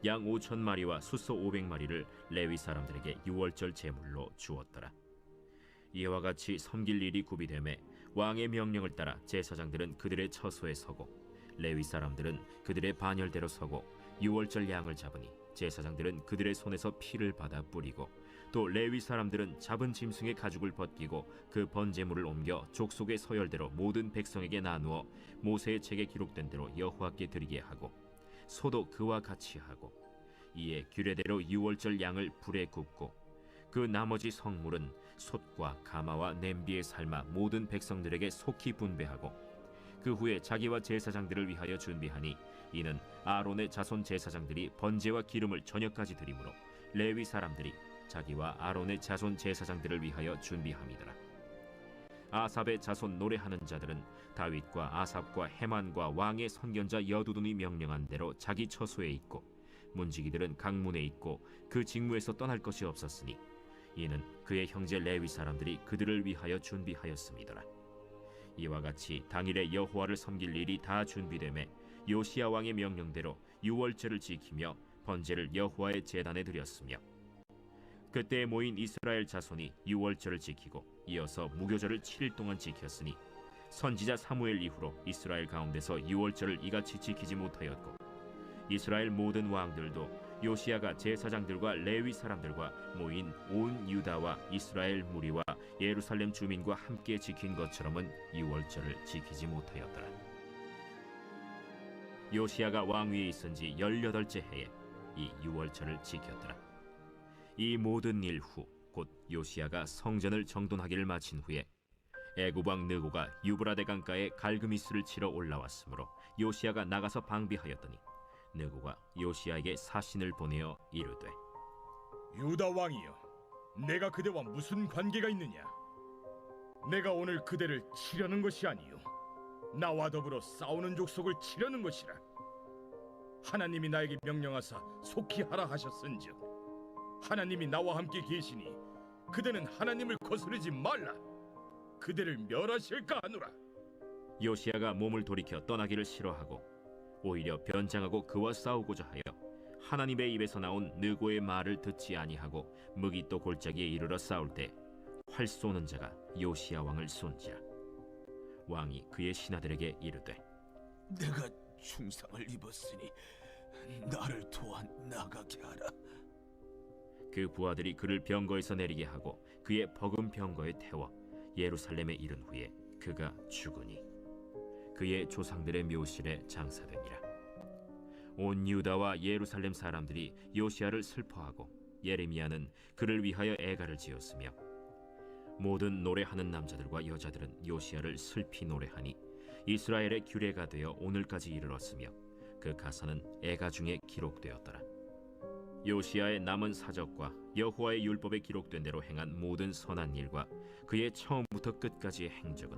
양 5,000마리와 숫소 500마리를 레위 사람들에게 유월절 제물로 주었더라. 이와 같이 섬길 일이 구비되매 왕의 명령을 따라 제사장들은 그들의 처소에 서고 레위 사람들은 그들의 반열대로 서고 유월절 양을 잡으니 제사장들은 그들의 손에서 피를 받아 뿌리고 또 레위 사람들은 잡은 짐승의 가죽을 벗기고 그 번제물을 옮겨 족속의 서열대로 모든 백성에게 나누어 모세의 책에 기록된 대로 여호와께 드리게 하고 소도 그와 같이 하고 이에 규례대로 유월절 양을 불에 굽고 그 나머지 성물은 솥과 가마와 냄비에 삶아 모든 백성들에게 속히 분배하고 그 후에 자기와 제사장들을 위하여 준비하니 이는 아론의 자손 제사장들이 번제와 기름을 저녁까지 드리므로 레위 사람들이 자기와 아론의 자손 제사장들을 위하여 준비함이더라. 아삽의 자손 노래하는 자들은 다윗과 아삽과 헤만과 왕의 선견자 여두둔이 명령한 대로 자기 처소에 있고 문지기들은 각 문에 있고 그 직무에서 떠날 것이 없었으니 이는 그의 형제 레위 사람들이 그들을 위하여 준비하였음이더라. 이와 같이 당일에 여호와를 섬길 일이 다 준비되매 요시야 왕의 명령대로 유월절을 지키며 번제를 여호와의 제단에 드렸으며 그때 모인 이스라엘 자손이 유월절을 지키고 이어서 무교절을 7일 동안 지켰으니 선지자 사무엘 이후로 이스라엘 가운데서 유월절을 이같이 지키지 못하였고 이스라엘 모든 왕들도 요시야가 제사장들과 레위 사람들과 모인 온 유다와 이스라엘 무리와 예루살렘 주민과 함께 지킨 것처럼은 유월절을 지키지 못하였더라. 요시야가 왕위에 있은 지 18째 해에 이 유월절을 지켰더라. 이 모든 일 후 곧 요시야가 성전을 정돈하기를 마친 후에 애굽 왕 느고가 유브라데 강가에 갈그미스를 치러 올라왔으므로 요시야가 나가서 방비하였더니 느고가 요시야에게 사신을 보내어 이르되 유다 왕이여, 내가 그대와 무슨 관계가 있느냐? 내가 오늘 그대를 치려는 것이 아니요 나와 더불어 싸우는 족속을 치려는 것이라. 하나님이 나에게 명령하사 속히 하라 하셨은즉 하나님이 나와 함께 계시니 그대는 하나님을 거스르지 말라. 그대를 멸하실까 하노라. 요시야가 몸을 돌이켜 떠나기를 싫어하고 오히려 변장하고 그와 싸우고자 하여 하나님의 입에서 나온 느고의 말을 듣지 아니하고 무기또 골짜기에 이르러 싸울 때 활 쏘는 자가 요시야 왕을 쏜지라. 왕이 그의 신하들에게 이르되 내가 중상을 입었으니 나를 도와 나가게 하라. 그 부하들이 그를 병거에서 내리게 하고 그의 버금 병거에 태워 예루살렘에 이른 후에 그가 죽으니 그의 조상들의 묘실에 장사되니라. 온 유다와 예루살렘 사람들이 요시야를 슬퍼하고 예레미야는 그를 위하여 애가를 지었으며 모든 노래하는 남자들과 여자들은 요시야를 슬피 노래하니 이스라엘의 규례가 되어 오늘까지 이르렀으며 그 가사는 애가 중에 기록되었더라. 요시야의 남은 사적과 여호와의 율법에 기록된 대로 행한 모든 선한 일과 그의 처음부터 끝까지의 행적은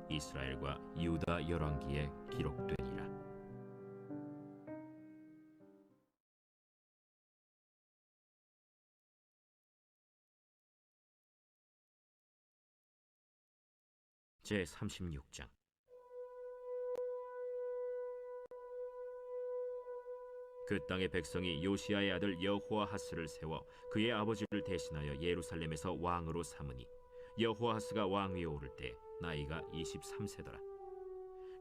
이스라엘과 유다 열왕기에 기록되니라. 제36장. 그 땅의 백성이 요시야의 아들 여호아하스를 세워 그의 아버지를 대신하여 예루살렘에서 왕으로 삼으니 여호아하스가 왕위에 오를 때 나이가 23세더라.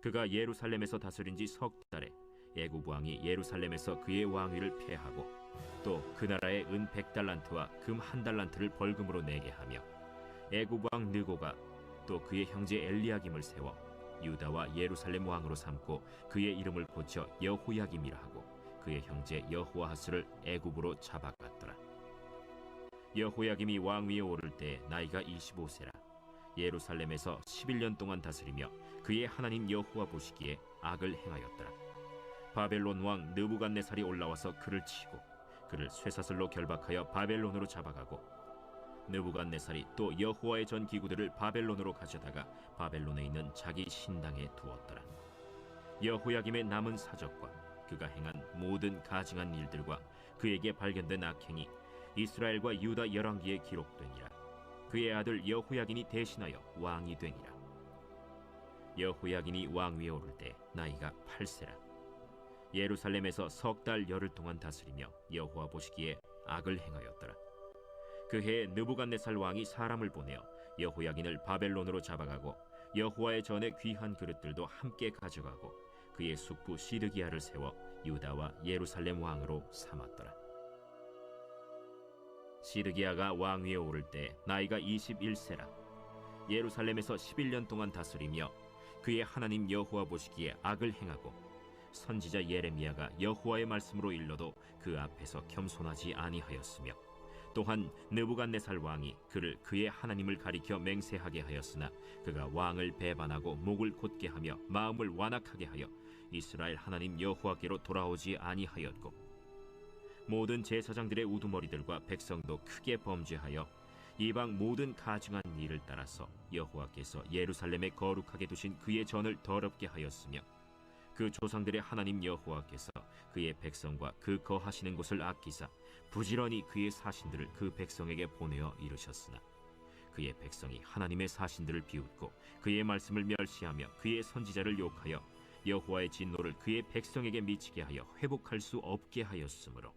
그가 예루살렘에서 다스린 지 석 달에 애굽 왕이 예루살렘에서 그의 왕위를 폐하고 또 그 나라의 은 100달란트와 금 1달란트를 벌금으로 내게 하며 애굽 왕 느고가 또 그의 형제 엘리야김을 세워 유다와 예루살렘 왕으로 삼고 그의 이름을 고쳐 여호야김이라 하고 그의 형제 여호아하스를 애굽으로 잡아갔더라. 여호야김이 왕위에 오를 때 나이가 25세라. 예루살렘에서 11년 동안 다스리며 그의 하나님 여호와 보시기에 악을 행하였더라. 바벨론 왕 느부갓네살이 올라와서 그를 치고 그를 쇠사슬로 결박하여 바벨론으로 잡아가고, 느부갓네살이 또 여호와의 전 기구들을 바벨론으로 가져다가 바벨론에 있는 자기 신당에 두었더라. 여호야김의 남은 사적과 그가 행한 모든 가증한 일들과 그에게 발견된 악행이 이스라엘과 유다 열왕기에 기록되니라. 그의 아들 여호야긴이 대신하여 왕이 되니라. 여호야긴이 왕위에 오를 때 나이가 8세라. 예루살렘에서 석 달 열흘 동안 다스리며 여호와 보시기에 악을 행하였더라. 그 해에 느부갓네살 왕이 사람을 보내어 여호야긴을 바벨론으로 잡아가고 여호와의 전에 귀한 그릇들도 함께 가져가고 그의 숙부 시드기야를 세워 유다와 예루살렘 왕으로 삼았더라. 시드기야가 왕위에 오를 때 나이가 21세라. 예루살렘에서 11년 동안 다스리며 그의 하나님 여호와 보시기에 악을 행하고 선지자 예레미야가 여호와의 말씀으로 일러도 그 앞에서 겸손하지 아니하였으며, 또한 느부갓네살 왕이 그를 그의 하나님을 가리켜 맹세하게 하였으나 그가 왕을 배반하고 목을 곧게 하며 마음을 완악하게 하여 이스라엘 하나님 여호와께로 돌아오지 아니하였고, 모든 제사장들의 우두머리들과 백성도 크게 범죄하여 이방 모든 가증한 일을 따라서 여호와께서 예루살렘에 거룩하게 두신 그의 전을 더럽게 하였으며, 그 조상들의 하나님 여호와께서 그의 백성과 그 거하시는 곳을 아끼사 부지런히 그의 사신들을 그 백성에게 보내어 이르셨으나, 그의 백성이 하나님의 사신들을 비웃고 그의 말씀을 멸시하며 그의 선지자를 욕하여 여호와의 진노를 그의 백성에게 미치게 하여 회복할 수 없게 하였으므로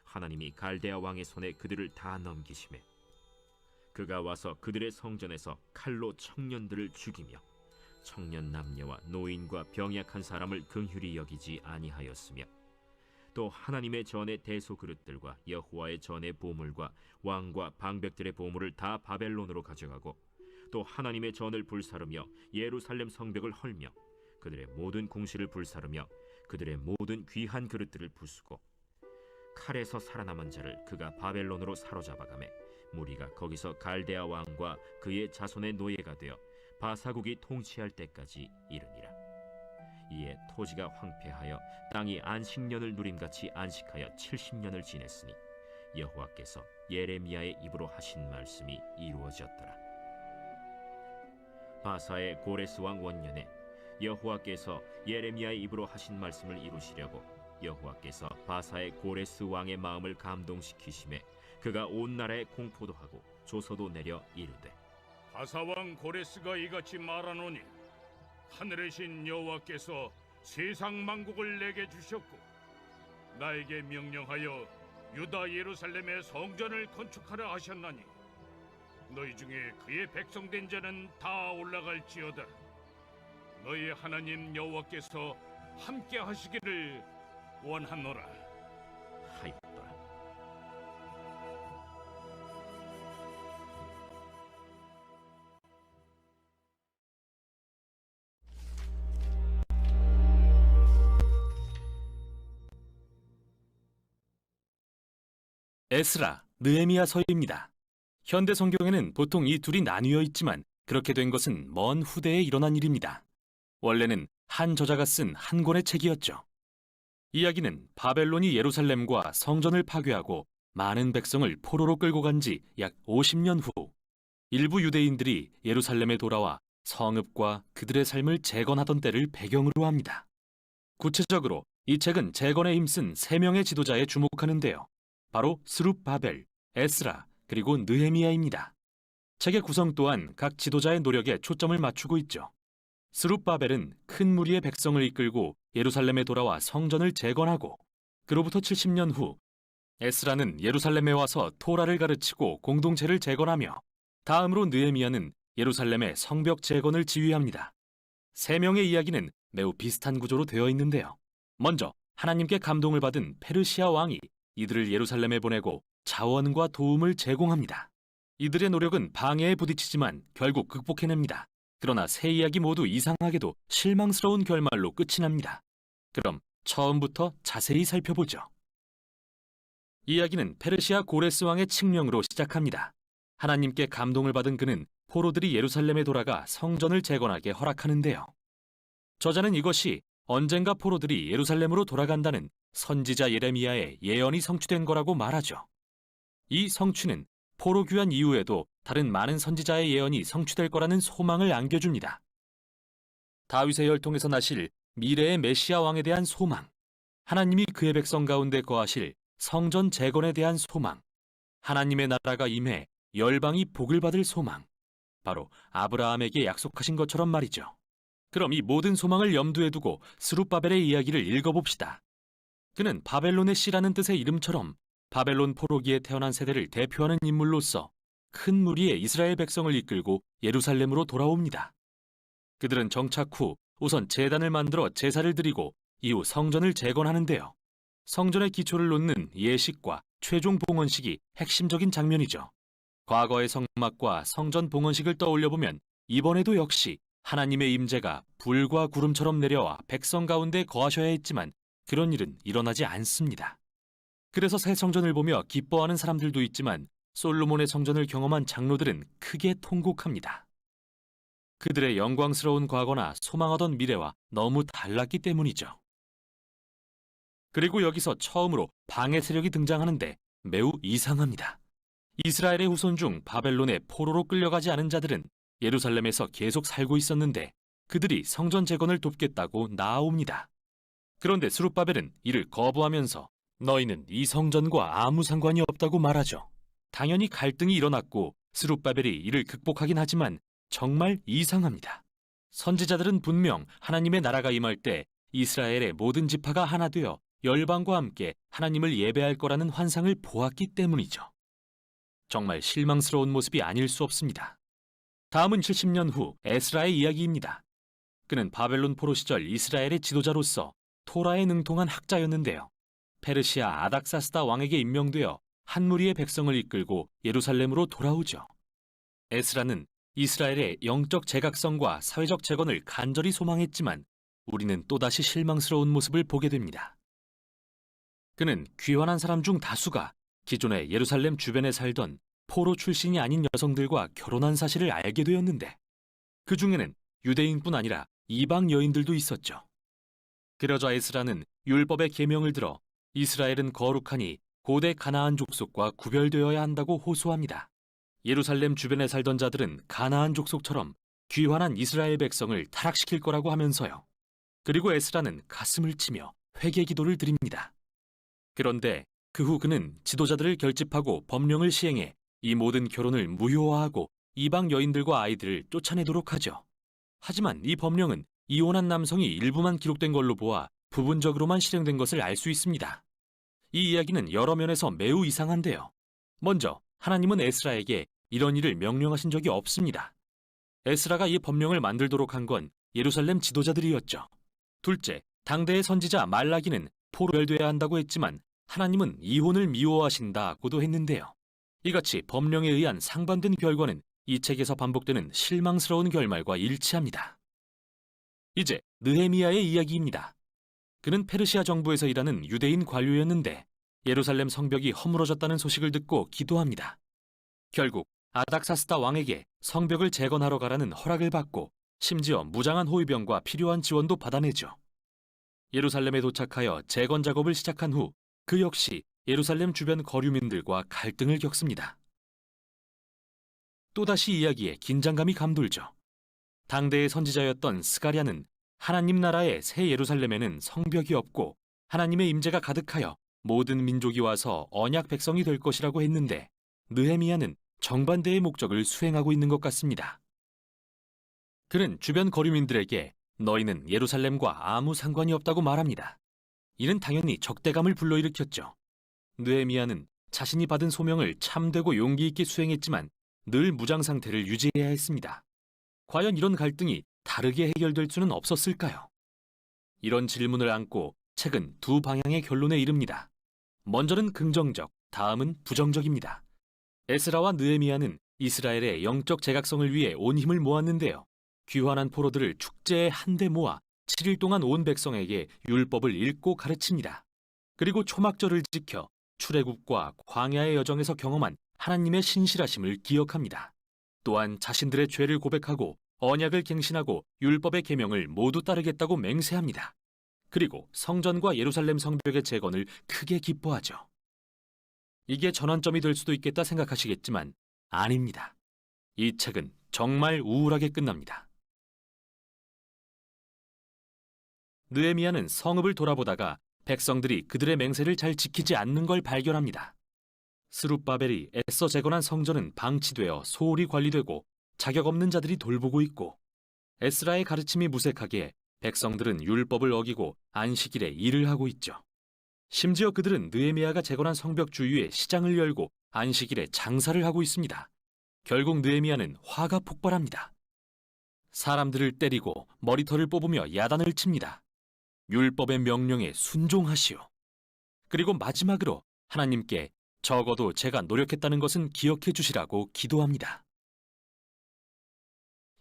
하나님이 갈대아 왕의 손에 그들을 다 넘기심에, 그가 와서 그들의 성전에서 칼로 청년들을 죽이며 청년 남녀와 노인과 병약한 사람을 긍휼히 여기지 아니하였으며, 또 하나님의 전의 대소 그릇들과 여호와의 전의 보물과 왕과 방백들의 보물을 다 바벨론으로 가져가고, 또 하나님의 전을 불사르며 예루살렘 성벽을 헐며 그들의 모든 궁시를 불사르며 그들의 모든 귀한 그릇들을 부수고, 칼에서 살아남은 자를 그가 바벨론으로 사로잡아가매 무리가 거기서 갈대아 왕과 그의 자손의 노예가 되어 바사국이 통치할 때까지 이르니라. 이에 토지가 황폐하여 땅이 안식년을 누림같이 안식하여 70년을 지냈으니 여호와께서 예레미야의 입으로 하신 말씀이 이루어졌더라. 바사의 고레스 왕 원년에 여호와께서 예레미야의 입으로 하신 말씀을 이루시려고 여호와께서 바사의 고레스 왕의 마음을 감동시키심에 그가 온 나라에 공포도 하고 조서도 내려 이르되, 바사왕 고레스가 이같이 말하노니 하늘의 신 여호와께서 세상 만국을 내게 주셨고 나에게 명령하여 유다 예루살렘의 성전을 건축하라 하셨나니 너희 중에 그의 백성된 자는 다 올라갈지어다. 너희 하나님 여호와께서 함께 하시기를 원하노라 하였더라. 에스라, 느헤미야서입니다. 현대 성경에는 보통 이 둘이 나뉘어 있지만 그렇게 된 것은 먼 후대에 일어난 일입니다. 원래는 한 저자가 쓴 한 권의 책이었죠. 이야기는 바벨론이 예루살렘과 성전을 파괴하고 많은 백성을 포로로 끌고 간 지 약 50년 후 일부 유대인들이 예루살렘에 돌아와 성읍과 그들의 삶을 재건하던 때를 배경으로 합니다. 구체적으로 이 책은 재건에 힘쓴 3명의 지도자에 주목하는데요. 바로 스룹바벨, 에스라, 그리고 느헤미야입니다. 책의 구성 또한 각 지도자의 노력에 초점을 맞추고 있죠. 스룹바벨은 큰 무리의 백성을 이끌고 예루살렘에 돌아와 성전을 재건하고, 그로부터 70년 후 에스라는 예루살렘에 와서 토라를 가르치고 공동체를 재건하며, 다음으로 느헤미야는 예루살렘의 성벽 재건을 지휘합니다. 3명의 이야기는 매우 비슷한 구조로 되어 있는데요. 먼저 하나님께 감동을 받은 페르시아 왕이 이들을 예루살렘에 보내고 자원과 도움을 제공합니다. 이들의 노력은 방해에 부딪히지만 결국 극복해냅니다. 그러나 세 이야기 모두 이상하게도 실망스러운 결말로 끝이 납니다. 그럼 처음부터 자세히 살펴보죠. 이야기는 페르시아 고레스 왕의 칙령으로 시작합니다. 하나님께 감동을 받은 그는 포로들이 예루살렘에 돌아가 성전을 재건하게 허락하는데요. 저자는 이것이 언젠가 포로들이 예루살렘으로 돌아간다는 선지자 예레미야의 예언이 성취된 거라고 말하죠. 이 성취는 포로 귀환 이후에도 다른 많은 선지자의 예언이 성취될 거라는 소망을 안겨줍니다. 다윗의 혈통에서 나실 미래의 메시아 왕에 대한 소망, 하나님이 그의 백성 가운데 거하실 성전 재건에 대한 소망, 하나님의 나라가 임해 열방이 복을 받을 소망, 바로 아브라함에게 약속하신 것처럼 말이죠. 그럼 이 모든 소망을 염두에 두고 스룹바벨의 이야기를 읽어봅시다. 그는 바벨론의 씨라는 뜻의 이름처럼 바벨론 포로기에 태어난 세대를 대표하는 인물로서 큰 무리의 이스라엘 백성을 이끌고 예루살렘으로 돌아옵니다. 그들은 정착 후 우선 제단을 만들어 제사를 드리고 이후 성전을 재건하는데요. 성전의 기초를 놓는 예식과 최종 봉헌식이 핵심적인 장면이죠. 과거의 성막과 성전 봉헌식을 떠올려보면 이번에도 역시 하나님의 임재가 불과 구름처럼 내려와 백성 가운데 거하셔야 했지만 그런 일은 일어나지 않습니다. 그래서 새 성전을 보며 기뻐하는 사람들도 있지만 솔로몬의 성전을 경험한 장로들은 크게 통곡합니다. 그들의 영광스러운 과거나 소망하던 미래와 너무 달랐기 때문이죠. 그리고 여기서 처음으로 방해 세력이 등장하는데 매우 이상합니다. 이스라엘의 후손 중 바벨론의 포로로 끌려가지 않은 자들은 예루살렘에서 계속 살고 있었는데 그들이 성전 재건을 돕겠다고 나아옵니다. 그런데 스룹바벨은 이를 거부하면서 너희는 이 성전과 아무 상관이 없다고 말하죠. 당연히 갈등이 일어났고 스룹바벨이 이를 극복하긴 하지만 정말 이상합니다. 선지자들은 분명 하나님의 나라가 임할 때 이스라엘의 모든 지파가 하나 되어 열방과 함께 하나님을 예배할 거라는 환상을 보았기 때문이죠. 정말 실망스러운 모습이 아닐 수 없습니다. 다음은 70년 후 에스라의 이야기입니다. 그는 바벨론 포로 시절 이스라엘의 지도자로서 토라에 능통한 학자였는데요. 페르시아 아닥사스다 왕에게 임명되어 한 무리의 백성을 이끌고 예루살렘으로 돌아오죠. 에스라는 이스라엘의 영적 재각성과 사회적 재건을 간절히 소망했지만 우리는 또다시 실망스러운 모습을 보게 됩니다. 그는 귀환한 사람 중 다수가 기존에 예루살렘 주변에 살던 포로 출신이 아닌 여성들과 결혼한 사실을 알게 되었는데 그 중에는 유대인뿐 아니라 이방 여인들도 있었죠. 그러자 에스라는 율법의 계명을 들어 이스라엘은 거룩하니 고대 가나안 족속과 구별되어야 한다고 호소합니다. 예루살렘 주변에 살던 자들은 가나안 족속처럼 귀환한 이스라엘 백성을 타락시킬 거라고 하면서요. 그리고 에스라는 가슴을 치며 회개 기도를 드립니다. 그런데 그 후 그는 지도자들을 결집하고 법령을 시행해 이 모든 결혼을 무효화하고 이방 여인들과 아이들을 쫓아내도록 하죠. 하지만 이 법령은 이혼한 남성이 일부만 기록된 걸로 보아 부분적으로만 실행된 것을 알 수 있습니다. 이 이야기는 여러 면에서 매우 이상한데요. 먼저 하나님은 에스라에게 이런 일을 명령하신 적이 없습니다. 에스라가 이 법령을 만들도록 한 건 예루살렘 지도자들이었죠. 둘째, 당대의 선지자 말라기는 포로별돼야 한다고 했지만 하나님은 이혼을 미워하신다고도 했는데요. 이같이 법령에 의한 상반된 결과는 이 책에서 반복되는 실망스러운 결말과 일치합니다. 이제 느헤미야의 이야기입니다. 그는 페르시아 정부에서 일하는 유대인 관료였는데 예루살렘 성벽이 허물어졌다는 소식을 듣고 기도합니다. 결국 아닥사스다 왕에게 성벽을 재건하러 가라는 허락을 받고 심지어 무장한 호위병과 필요한 지원도 받아내죠. 예루살렘에 도착하여 재건 작업을 시작한 후 그 역시 예루살렘 주변 거류민들과 갈등을 겪습니다. 또다시 이야기에 긴장감이 감돌죠. 당대의 선지자였던 스가랴는 하나님 나라의 새 예루살렘에는 성벽이 없고 하나님의 임재가 가득하여 모든 민족이 와서 언약 백성이 될 것이라고 했는데 느헤미야는 정반대의 목적을 수행하고 있는 것 같습니다. 그는 주변 거류민들에게 너희는 예루살렘과 아무 상관이 없다고 말합니다. 이는 당연히 적대감을 불러일으켰죠. 느헤미야는 자신이 받은 소명을 참되고 용기 있게 수행했지만 늘 무장 상태를 유지해야 했습니다. 과연 이런 갈등이 다르게 해결될 수는 없었을까요? 이런 질문을 안고 책은 두 방향의 결론에 이릅니다. 먼저는 긍정적, 다음은 부정적입니다. 에스라와 느헤미야는 이스라엘의 영적 재각성을 위해 온 힘을 모았는데요. 귀환한 포로들을 축제에 한데 모아 7일 동안 온 백성에게 율법을 읽고 가르칩니다. 그리고 초막절을 지켜 출애굽과 광야의 여정에서 경험한 하나님의 신실하심을 기억합니다. 또한 자신들의 죄를 고백하고 언약을 갱신하고 율법의 계명을 모두 따르겠다고 맹세합니다. 그리고 성전과 예루살렘 성벽의 재건을 크게 기뻐하죠. 이게 전환점이 될 수도 있겠다 생각하시겠지만 아닙니다. 이 책은 정말 우울하게 끝납니다. 느헤미야는 성읍을 돌아보다가 백성들이 그들의 맹세를 잘 지키지 않는 걸 발견합니다. 스룹바벨이 애써 재건한 성전은 방치되어 소홀히 관리되고 자격 없는 자들이 돌보고 있고, 에스라의 가르침이 무색하기에 백성들은 율법을 어기고 안식일에 일을 하고 있죠. 심지어 그들은 느헤미야가 재건한 성벽 주위에 시장을 열고 안식일에 장사를 하고 있습니다. 결국 느헤미야는 화가 폭발합니다. 사람들을 때리고 머리털을 뽑으며 야단을 칩니다. 율법의 명령에 순종하시오. 그리고 마지막으로 하나님께 적어도 제가 노력했다는 것은 기억해 주시라고 기도합니다.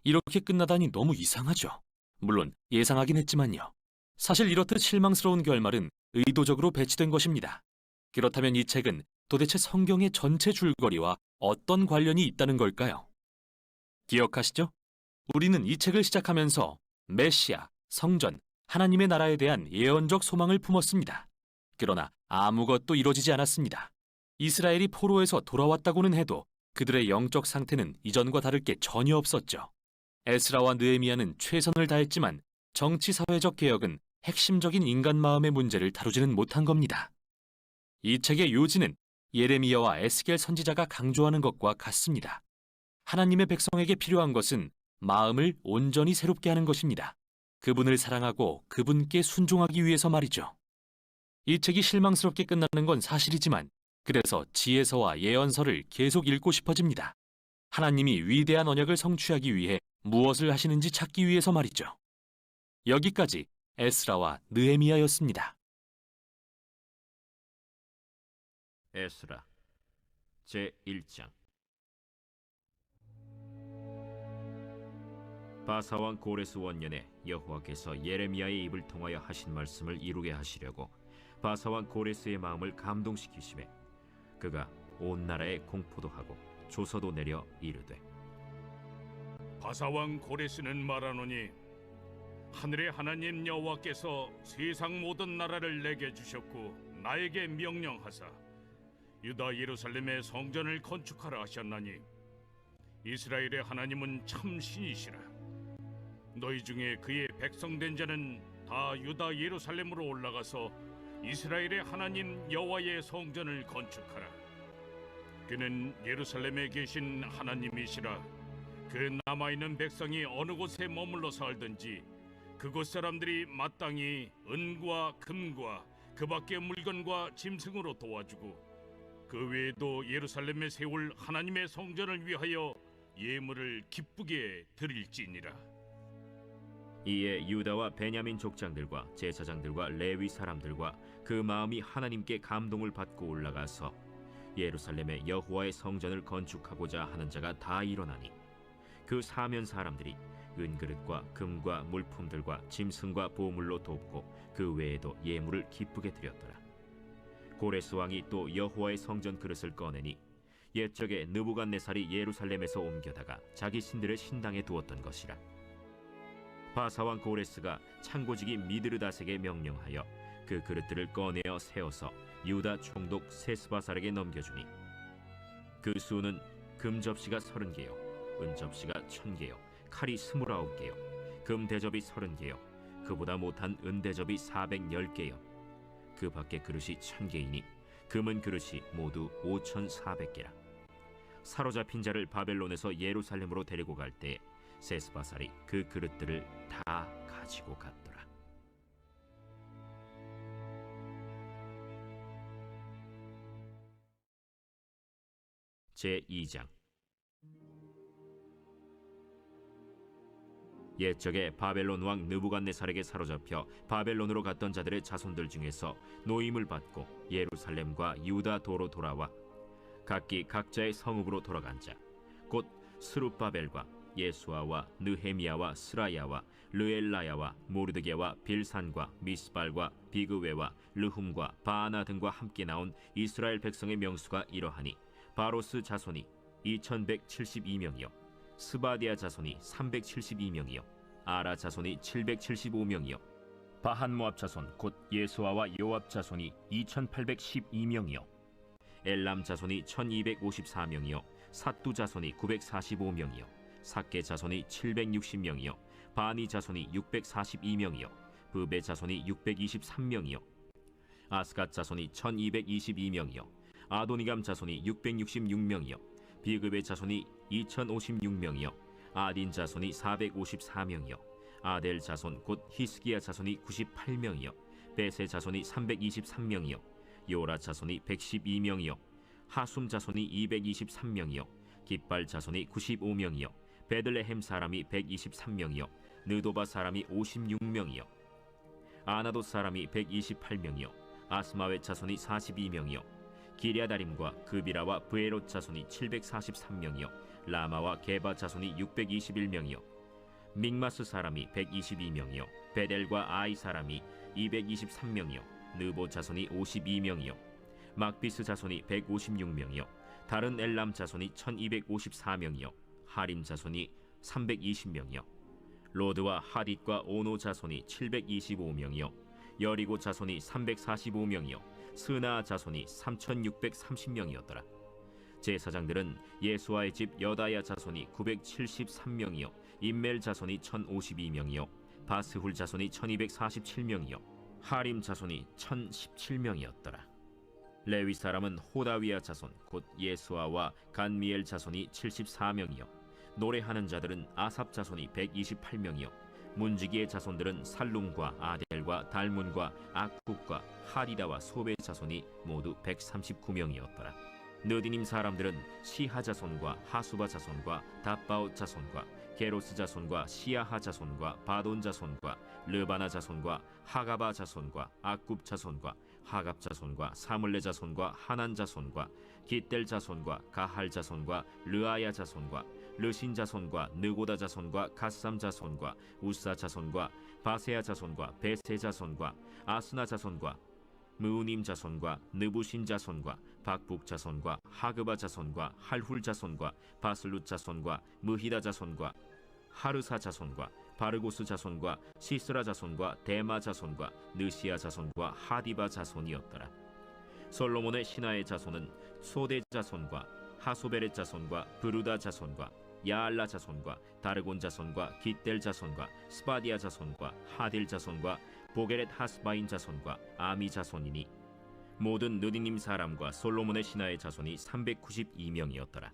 이렇게 끝나다니 너무 이상하죠. 물론 예상하긴 했지만요. 사실 이렇듯 실망스러운 결말은 의도적으로 배치된 것입니다. 그렇다면 이 책은 도대체 성경의 전체 줄거리와 어떤 관련이 있다는 걸까요? 기억하시죠? 우리는 이 책을 시작하면서 메시아, 성전, 하나님의 나라에 대한 예언적 소망을 품었습니다. 그러나 아무것도 이루어지지 않았습니다. 이스라엘이 포로에서 돌아왔다고는 해도 그들의 영적 상태는 이전과 다를 게 전혀 없었죠. 에스라와 느헤미야는 최선을 다했지만 정치-사회적 개혁은 핵심적인 인간 마음의 문제를 다루지는 못한 겁니다. 이 책의 요지는 예레미야와 에스겔 선지자가 강조하는 것과 같습니다. 하나님의 백성에게 필요한 것은 마음을 온전히 새롭게 하는 것입니다. 그분을 사랑하고 그분께 순종하기 위해서 말이죠. 이 책이 실망스럽게 끝나는 건 사실이지만 그래서 지혜서와 예언서를 계속 읽고 싶어집니다. 하나님이 위대한 언약을 성취하기 위해 무엇을 하시는지 찾기 위해서 말이죠. 여기까지 에스라와 느헤미야였습니다. 에스라 제1장. 바사왕 고레스 원년에 여호와께서 예레미야의 입을 통하여 하신 말씀을 이루게 하시려고 바사왕 고레스의 마음을 감동시키시매 그가 온 나라에 공포도 하고 조서도 내려 이르되, 바사왕 고레스는 말하노니 하늘의 하나님 여호와께서 세상 모든 나라를 내게 주셨고 나에게 명령하사 유다 예루살렘의 성전을 건축하라 하셨나니 이스라엘의 하나님은 참 신이시라. 너희 중에 그의 백성된 자는 다 유다 예루살렘으로 올라가서 이스라엘의 하나님 여호와의 성전을 건축하라. 그는 예루살렘에 계신 하나님이시라. 그 남아있는 백성이 어느 곳에 머물러 살든지 그곳 사람들이 마땅히 은과 금과 그 밖의 물건과 짐승으로 도와주고 그 외에도 예루살렘에 세울 하나님의 성전을 위하여 예물을 기쁘게 드릴지니라. 이에 유다와 베냐민 족장들과 제사장들과 레위 사람들과 그 마음이 하나님께 감동을 받고 올라가서 예루살렘에 여호와의 성전을 건축하고자 하는 자가 다 일어나니 그 사면 사람들이 은그릇과 금과 물품들과 짐승과 보물로 돕고 그 외에도 예물을 기쁘게 드렸더라. 고레스 왕이 또 여호와의 성전 그릇을 꺼내니 옛적에 느부갓네살이 예루살렘에서 옮겨다가 자기 신들의 신당에 두었던 것이라. 바사왕 고레스가 창고지기 미드르다색에 명령하여 그 그릇들을 꺼내어 세워서 유다 총독 세스바살에게 넘겨주니 그 수는 금 접시가 30개요 은 접시가 1000개요 칼이 29개요 금 대접이 30개요 그보다 못한 은 대접이 410개요 그 밖에 그릇이 1000개이니 금은 그릇이 모두 5400개라. 사로잡힌 자를 바벨론에서 예루살렘으로 데리고 갈 때에 세스바살이 그 그릇들을 다 가지고 갔더라. 제2장. 옛적에 바벨론 왕 느부갓네살에게 사로잡혀 바벨론으로 갔던 자들의 자손들 중에서 노임을 받고 예루살렘과 유다 도로 돌아와 각기 각자의 성읍으로 돌아간 자 곧 스룹바벨과 예수아와 느헤미야와 스라야와 르엘라야와 모르드게와 빌산과 미스발과 비그웨와 르훔과 바아나 등과 함께 나온 이스라엘 백성의 명수가 이러하니 바로스 자손이 2172명이요 스바디아 자손이 372명이요 아라 자손이 775명이요 바한 모압 자손 곧 예수아와 요압 자손이 2812명이요 엘람 자손이 1254명이요 삿두 자손이 945명이요 삭게 자손이 760명이요 바니 자손이 642명이요 브베 자손이 623명이요 아스갓 자손이 1222명이요 아도니감 자손이 666명이요 비그베 자손이 2056명이요 아딘 자손이 454명이요 아델 자손 곧 히스기야 자손이 98명이요 베세 자손이 323명이요 요라 자손이 112명이요 하숨 자손이 223명이요 깃발 자손이 95명이요 베들레헴 사람이 123명이요 느도바 사람이 56명이요 아나도 사람이 128명이요 아스마웨 자손이 42명이요 기랴다림과 그비라와 브에롯 자손이 743명이요 라마와 게바 자손이 621명이요 믹마스 사람이 122명이요 베델과 아이 사람이 223명이요 느보 자손이 52명이요 막비스 자손이 156명이요 다른 엘람 자손이 1254명이요 하림 자손이 320명이요 로드와 하딧과 오노 자손이 725명이요 여리고 자손이 345명이요 스나 자손이 3630명이었더라 제사장들은 예수아의 집 여다야 자손이 973명이요 임멜 자손이 1052명이요 바스훌 자손이 1247명이요 하림 자손이 1017명이었더라 레위 사람은 호다위아 자손 곧 예수아와 간미엘 자손이 74명이요 노래하는 자들은 아삽 자손이 128명이요 문지기의 자손들은 살룸과 아델과 달문과 악국과 하리다와 소베 자손이 모두 139명이었더라 느디님 사람들은 시하 자손과 하수바 자손과 답바옷 자손과 게로스 자손과 시야하 자손과 바돈 자손과 르바나 자손과 하가바 자손과 악굽 자손과 하갑 자손과 사물레 자손과 하난 자손과 깃델 자손과 가할 자손과 르아야 자손과 르신 자손과 느고다 자손과 갓삼 자손과 우사 자손과 바세야 자손과 베세 자손과 아스나 자손과 무우님 자손과 느부신 자손과 박북 자손과 하그바 자손과 할훌 자손과 바슬룻 자손과 무히다 자손과 하르사 자손과 바르고스 자손과 시스라 자손과 데마 자손과 느시아 자손과 하디바 자손이었더라 솔로몬의 신하의 자손은 소데 자손과 하소베렛 자손과 브루다 자손과 야알라 자손과 다르곤 자손과 깃델 자손과 스바디아 자손과 하딜 자손과 보게렛 하스바인 자손과 아미 자손이니 모든 느디님 사람과 솔로몬의 신하의 자손이 392명이었더라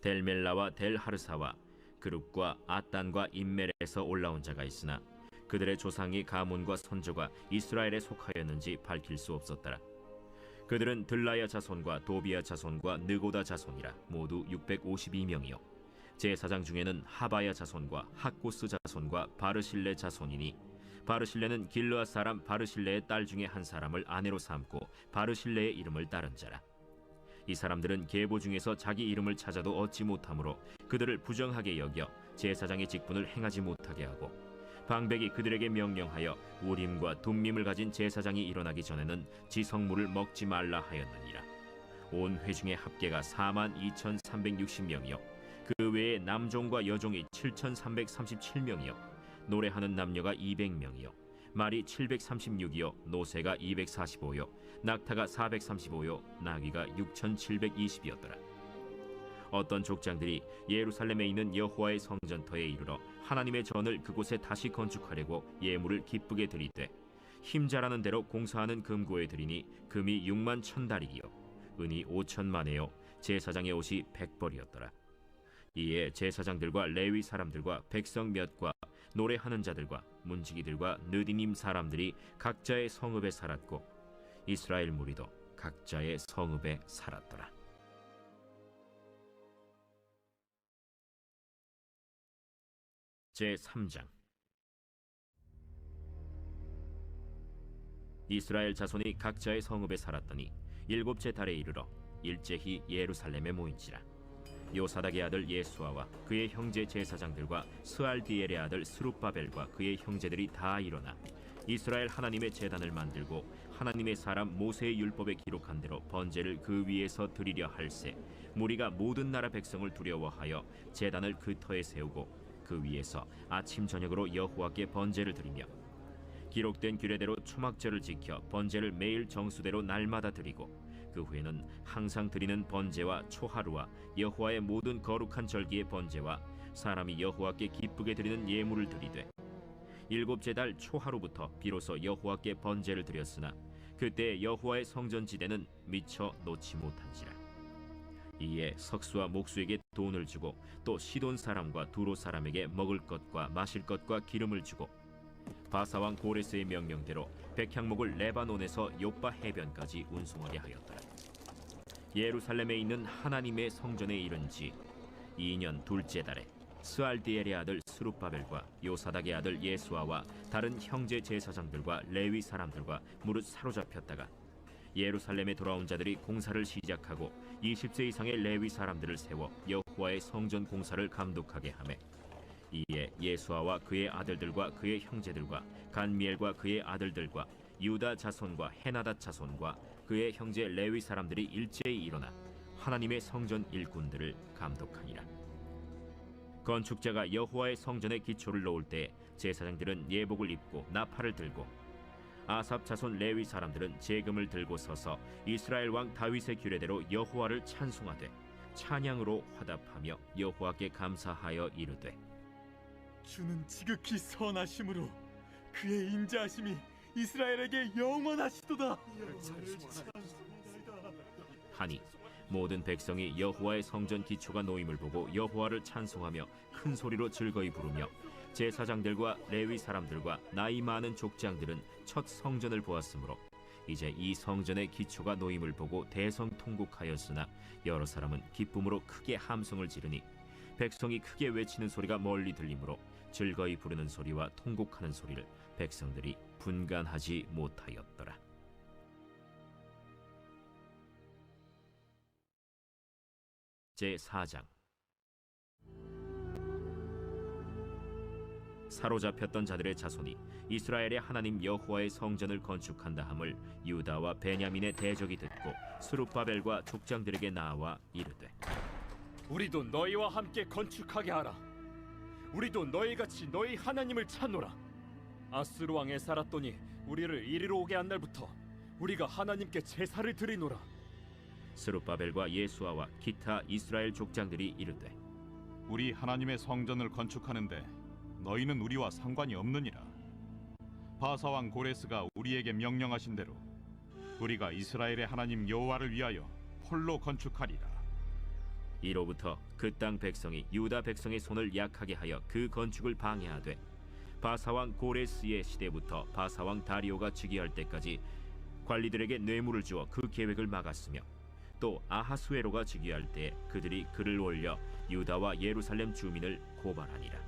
델멜라와 델하르사와 그룹과 아단과 임멜에서 올라온 자가 있으나 그들의 조상이 가문과 선조가 이스라엘에 속하였는지 밝힐 수 없었더라 그들은 들라야 자손과 도비야 자손과 느고다 자손이라 모두 652명이요 제사장 중에는 하바야 자손과 학고스 자손과 바르실레 자손이니 바르실레는 길르앗 사람 바르실레의 딸 중에 한 사람을 아내로 삼고 바르실레의 이름을 따른 자라 이 사람들은 계보 중에서 자기 이름을 찾아도 얻지 못하므로 그들을 부정하게 여겨 제사장의 직분을 행하지 못하게 하고 방백이 그들에게 명령하여 우림과 둠밈을 가진 제사장이 일어나기 전에는 지성물을 먹지 말라 하였느니라 온 회중의 합계가 42,360명이요 그 외에 남종과 여종이 7,337명이요 노래하는 남녀가 200명이요 말이 736이요 노새가 245요 낙타가 435요 나귀가 6,720이었더라 어떤 족장들이 예루살렘에 있는 여호와의 성전터에 이르러 하나님의 전을 그곳에 다시 건축하려고 예물을 기쁘게 드리되 힘자라는 대로 공사하는 금고에 드리니 금이 6만 1,000다리기요 은이 5천만에요 제사장의 옷이 100벌이었더라 이에 제사장들과 레위 사람들과 백성 몇과 노래하는 자들과 문지기들과 느디님 사람들이 각자의 성읍에 살았고 이스라엘 무리도 각자의 성읍에 살았더라. 제3장 이스라엘 자손이 각자의 성읍에 살았더니 일곱째 달에 이르러 일제히 예루살렘에 모인지라 요사닥의 아들 예수아와 그의 형제 제사장들과 스알디엘의 아들 스룹바벨과 그의 형제들이 다 일어나 이스라엘 하나님의 제단을 만들고 하나님의 사람 모세의 율법에 기록한 대로 번제를 그 위에서 드리려 할세 무리가 모든 나라 백성을 두려워하여 제단을 그 터에 세우고 그 위에서 아침 저녁으로 여호와께 번제를 드리며 기록된 규례대로 초막절을 지켜 번제를 매일 정수대로 날마다 드리고 그 후에는 항상 드리는 번제와 초하루와 여호와의 모든 거룩한 절기의 번제와 사람이 여호와께 기쁘게 드리는 예물을 드리되 일곱째 달 초하루부터 비로소 여호와께 번제를 드렸으나 그때 여호와의 성전지대는 미처 놓지 못한지라. 이에 석수와 목수에게 돈을 주고 또 시돈 사람과 두로 사람에게 먹을 것과 마실 것과 기름을 주고 바사왕 고레스의 명령대로 백향목을 레바논에서 요빠 해변까지 운송하게 하였더라. 예루살렘에 있는 하나님의 성전에 이른 지 2년 둘째 달에 스알디엘의 아들 스룹바벨과 요사닥의 아들 예수아와 다른 형제 제사장들과 레위 사람들과 무릇 사로잡혔다가 예루살렘에 돌아온 자들이 공사를 시작하고 20세 이상의 레위 사람들을 세워 여호와의 성전 공사를 감독하게 하매 이에 예수아와 그의 아들들과 그의 형제들과 간미엘과 그의 아들들과 유다 자손과 헤나닷 자손과 그의 형제 레위 사람들이 일제히 일어나 하나님의 성전 일꾼들을 감독하니라. 건축자가 여호와의 성전에 기초를 놓을 때 제사장들은 예복을 입고 나팔을 들고 아삽 자손 레위 사람들은 제금을 들고 서서 이스라엘 왕 다윗의 규례대로 여호와를 찬송하되 찬양으로 화답하며 여호와께 감사하여 이르되 주는 지극히 선하심으로 그의 인자하심이 이스라엘에게 영원하시도다 하니 모든 백성이 여호와의 성전 기초가 놓임을 보고 여호와를 찬송하며 큰 소리로 즐거이 부르며 제사장들과 레위 사람들과 나이 많은 족장들은 첫 성전을 보았으므로 이제 이 성전의 기초가 놓임을 보고 대성통곡하였으나 여러 사람은 기쁨으로 크게 함성을 지르니 백성이 크게 외치는 소리가 멀리 들리므로 즐거이 부르는 소리와 통곡하는 소리를 백성들이 분간하지 못하였더라. 제4장 사로잡혔던 자들의 자손이 이스라엘의 하나님 여호와의 성전을 건축한다 함을 유다와 베냐민의 대적이 듣고 스룹바벨과 족장들에게 나와 이르되 우리도 너희와 함께 건축하게 하라. 우리도 너희같이 너희 하나님을 찾노라. 아스루 왕 에사라돈이 우리를 이리로 오게 한 날부터 우리가 하나님께 제사를 드리노라. 스룹바벨과 예수아와 기타 이스라엘 족장들이 이르되 우리 하나님의 성전을 건축하는데 너희는 우리와 상관이 없느니라. 바사왕 고레스가 우리에게 명령하신 대로 우리가 이스라엘의 하나님 여호와를 위하여 홀로 건축하리라. 이로부터 그 땅 백성이 유다 백성의 손을 약하게 하여 그 건축을 방해하되 바사왕 고레스의 시대부터 바사왕 다리오가 즉위할 때까지 관리들에게 뇌물을 주어 그 계획을 막았으며 또 아하수에로가 즉위할 때 그들이 글을 올려 유다와 예루살렘 주민을 고발하니라.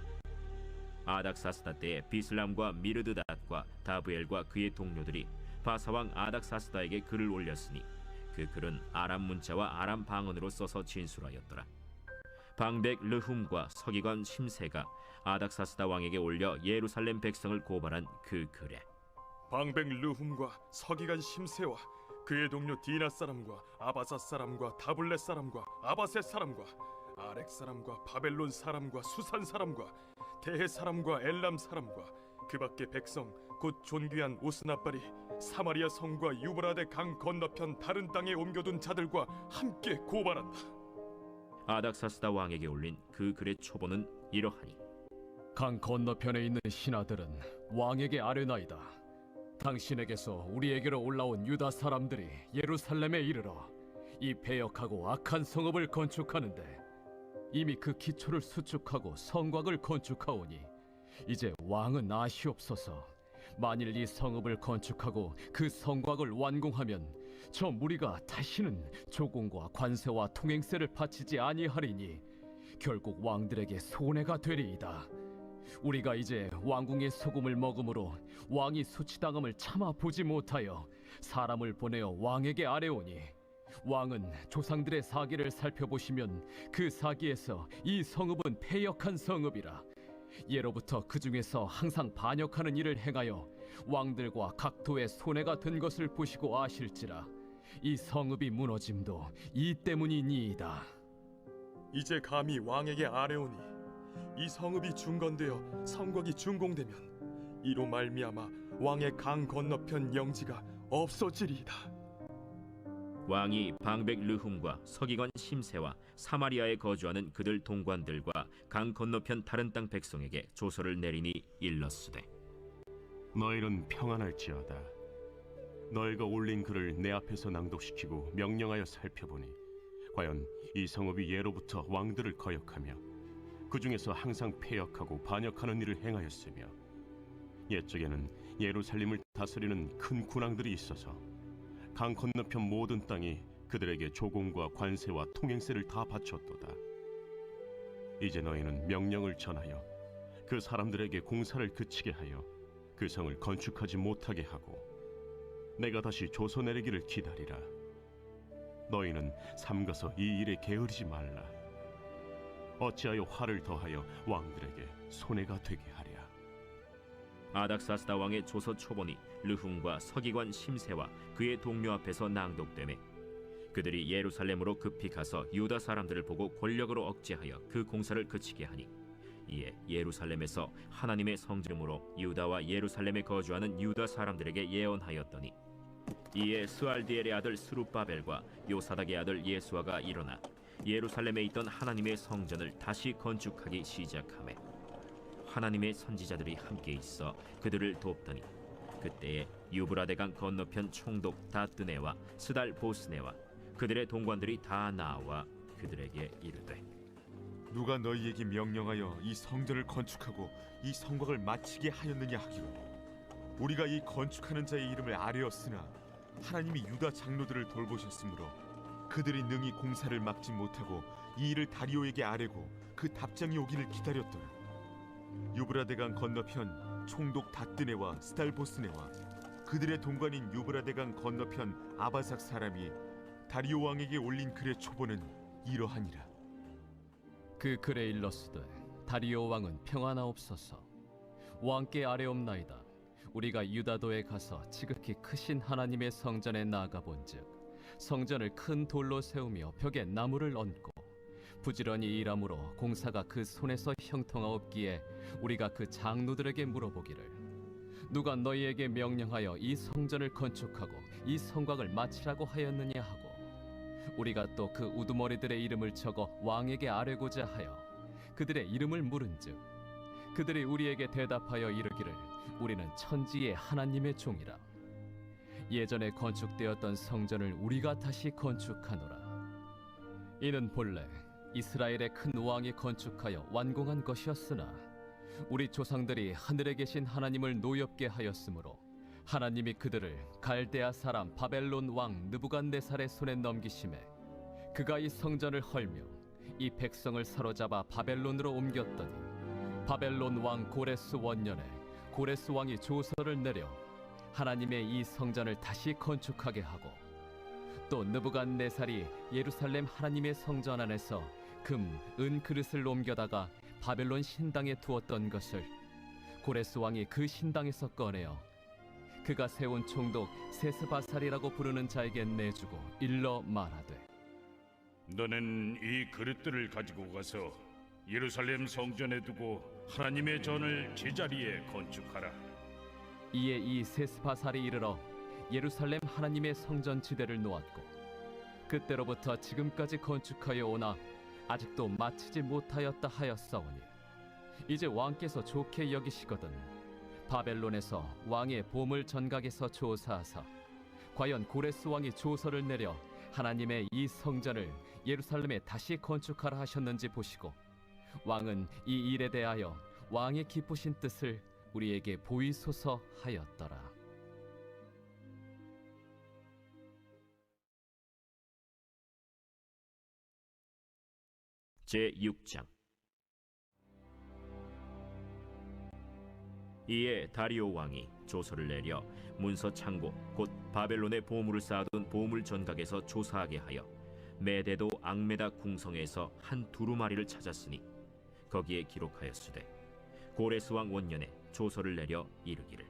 아닥사스다 때에 비슬람과 미르드닷과 다브엘과 그의 동료들이 바사왕 아닥사스다에게 글을 올렸으니 그 글은 아람 문자와 아람 방언으로 써서 진술하였더라. 방백 르훔과 서기관 심세가 아닥사스다 왕에게 올려 예루살렘 백성을 고발한 그 글에 방백 르훔과 서기관 심세와 그의 동료 디나 사람과 아바사 사람과 다블렛 사람과 아바셋 사람과 아렉 사람과 바벨론 사람과 수산 사람과 대해 사람과 엘람 사람과 그 밖의 백성 곧 존귀한 오스나발이 사마리아 성과 유브라데 강 건너편 다른 땅에 옮겨둔 자들과 함께 고발한다. 아닥사스다 왕에게 올린 그 글의 초본은 이러하니 강 건너편에 있는 신하들은 왕에게 아뢰나이다. 당신에게서 우리에게로 올라온 유다 사람들이 예루살렘에 이르러 이 배역하고 악한 성읍을 건축하는데 이미 그 기초를 수축하고 성곽을 건축하오니 이제 왕은 아시옵소서. 만일 이 성읍을 건축하고 그 성곽을 완공하면 저 무리가 다시는 조공과 관세와 통행세를 바치지 아니하리니 결국 왕들에게 손해가 되리이다. 우리가 이제 왕궁의 소금을 먹음으로 왕이 수치당함을 참아 보지 못하여 사람을 보내어 왕에게 아뢰오니 왕은 조상들의 사기를 살펴보시면 그 사기에서 이 성읍은 패역한 성읍이라. 예로부터 그 중에서 항상 반역하는 일을 행하여 왕들과 각도의 손해가 된 것을 보시고 아실지라. 이 성읍이 무너짐도 이 때문이니이다. 이제 감히 왕에게 아뢰오니 이 성읍이 중건되어 성곽이 준공되면 이로 말미암아 왕의 강 건너편 영지가 없어지리이다. 왕이 방백 르훔과 서기관 심세와 사마리아에 거주하는 그들 동관들과 강 건너편 다른 땅 백성에게 조서를 내리니 일렀으되 너희는 평안할지어다. 너희가 올린 글을 내 앞에서 낭독시키고 명령하여 살펴보니 과연 이 성읍이 예로부터 왕들을 거역하며 그 중에서 항상 패역하고 반역하는 일을 행하였으며 옛적에는 예루살렘을 다스리는 큰 군왕들이 있어서 강 건너편 모든 땅이 그들에게 조공과 관세와 통행세를 다 바쳤도다. 이제 너희는 명령을 전하여 그 사람들에게 공사를 그치게 하여 그 성을 건축하지 못하게 하고 내가 다시 조서 내리기를 기다리라. 너희는 삼가서 이 일에 게으르지 말라. 어찌하여 화를 더하여 왕들에게 손해가 되게 하랴. 아닥사스다 왕의 조서 초본이 르훔과 서기관 심세와 그의 동료 앞에서 낭독되매 그들이 예루살렘으로 급히 가서 유다 사람들을 보고 권력으로 억제하여 그 공사를 그치게 하니 이에 예루살렘에서 하나님의 성전으로 유다와 예루살렘에 거주하는 유다 사람들에게 예언하였더니 이에 스알디엘의 아들 스룹바벨과 요사닥의 아들 예수아가 일어나 예루살렘에 있던 하나님의 성전을 다시 건축하기 시작하매 하나님의 선지자들이 함께 있어 그들을 돕더니 그때에 유브라데강 건너편 총독 다뜨네와 스달 보스네와 그들의 동관들이 다 나와 그들에게 이르되 누가 너희에게 명령하여 이 성전을 건축하고 이 성곽을 마치게 하였느냐 하기로 우리가 이 건축하는 자의 이름을 아뢰었으나 하나님이 유다 장로들을 돌보셨으므로 그들이 능히 공사를 막지 못하고 이 일을 다리오에게 아뢰고 그 답장이 오기를 기다렸더라. 유브라데강 건너편 총독 다뜨네와 스달보스네와 그들의 동관인 유브라데강 건너편 아바삭 사람이 다리오 왕에게 올린 글의 초본은 이러하니라. 그 글에 일렀으되 다리오 왕은 평안하옵소서. 왕께 아뢰옵나이다. 우리가 유다도에 가서 지극히 크신 하나님의 성전에 나아가본즉 성전을 큰 돌로 세우며 벽에 나무를 얹고 부지런히 일함으로 공사가 그 손에서 형통하옵기에 우리가 그 장로들에게 물어보기를 누가 너희에게 명령하여 이 성전을 건축하고 이 성곽을 마치라고 하였느냐 하고 우리가 또 그 우두머리들의 이름을 적어 왕에게 아뢰고자 하여 그들의 이름을 물은즉 그들이 우리에게 대답하여 이르기를 우리는 천지의 하나님의 종이라. 예전에 건축되었던 성전을 우리가 다시 건축하노라. 이는 본래 이스라엘의 큰 왕이 건축하여 완공한 것이었으나 우리 조상들이 하늘에 계신 하나님을 노엽게 하였으므로 하나님이 그들을 갈대아 사람 바벨론 왕 느부갓네살의 손에 넘기심에 그가 이 성전을 헐며 이 백성을 사로잡아 바벨론으로 옮겼더니 바벨론 왕 고레스 원년에 고레스 왕이 조서를 내려 하나님의 이 성전을 다시 건축하게 하고 또 느부갓네살이 예루살렘 하나님의 성전 안에서 금, 은 그릇을 옮겨다가 바벨론 신당에 두었던 것을 고레스 왕이 그 신당에서 꺼내어 그가 세운 총독 세스바살이라고 부르는 자에게 내주고 일러 말하되 너는 이 그릇들을 가지고 가서 예루살렘 성전에 두고 하나님의 전을 제자리에 건축하라. 이에 이 세스바살이 이르러 예루살렘 하나님의 성전 지대를 놓았고 그때로부터 지금까지 건축하여 오나 아직도 마치지 못하였다 하였사오니 이제 왕께서 좋게 여기시거든 바벨론에서 왕의 보물 전각에서 조사하사 과연 고레스 왕이 조서를 내려 하나님의 이 성전을 예루살렘에 다시 건축하라 하셨는지 보시고 왕은 이 일에 대하여 왕의 기쁘신 뜻을 우리에게 보이소서 하였더라. 제6장 이에 다리오 왕이 조서를 내려 문서 창고 곧 바벨론에 보물을 쌓아둔 보물 전각에서 조사하게 하여 메데도 앙메다 궁성에서 한 두루마리를 찾았으니 거기에 기록하였으되 고레스 왕 원년에 조서를 내려 이르기를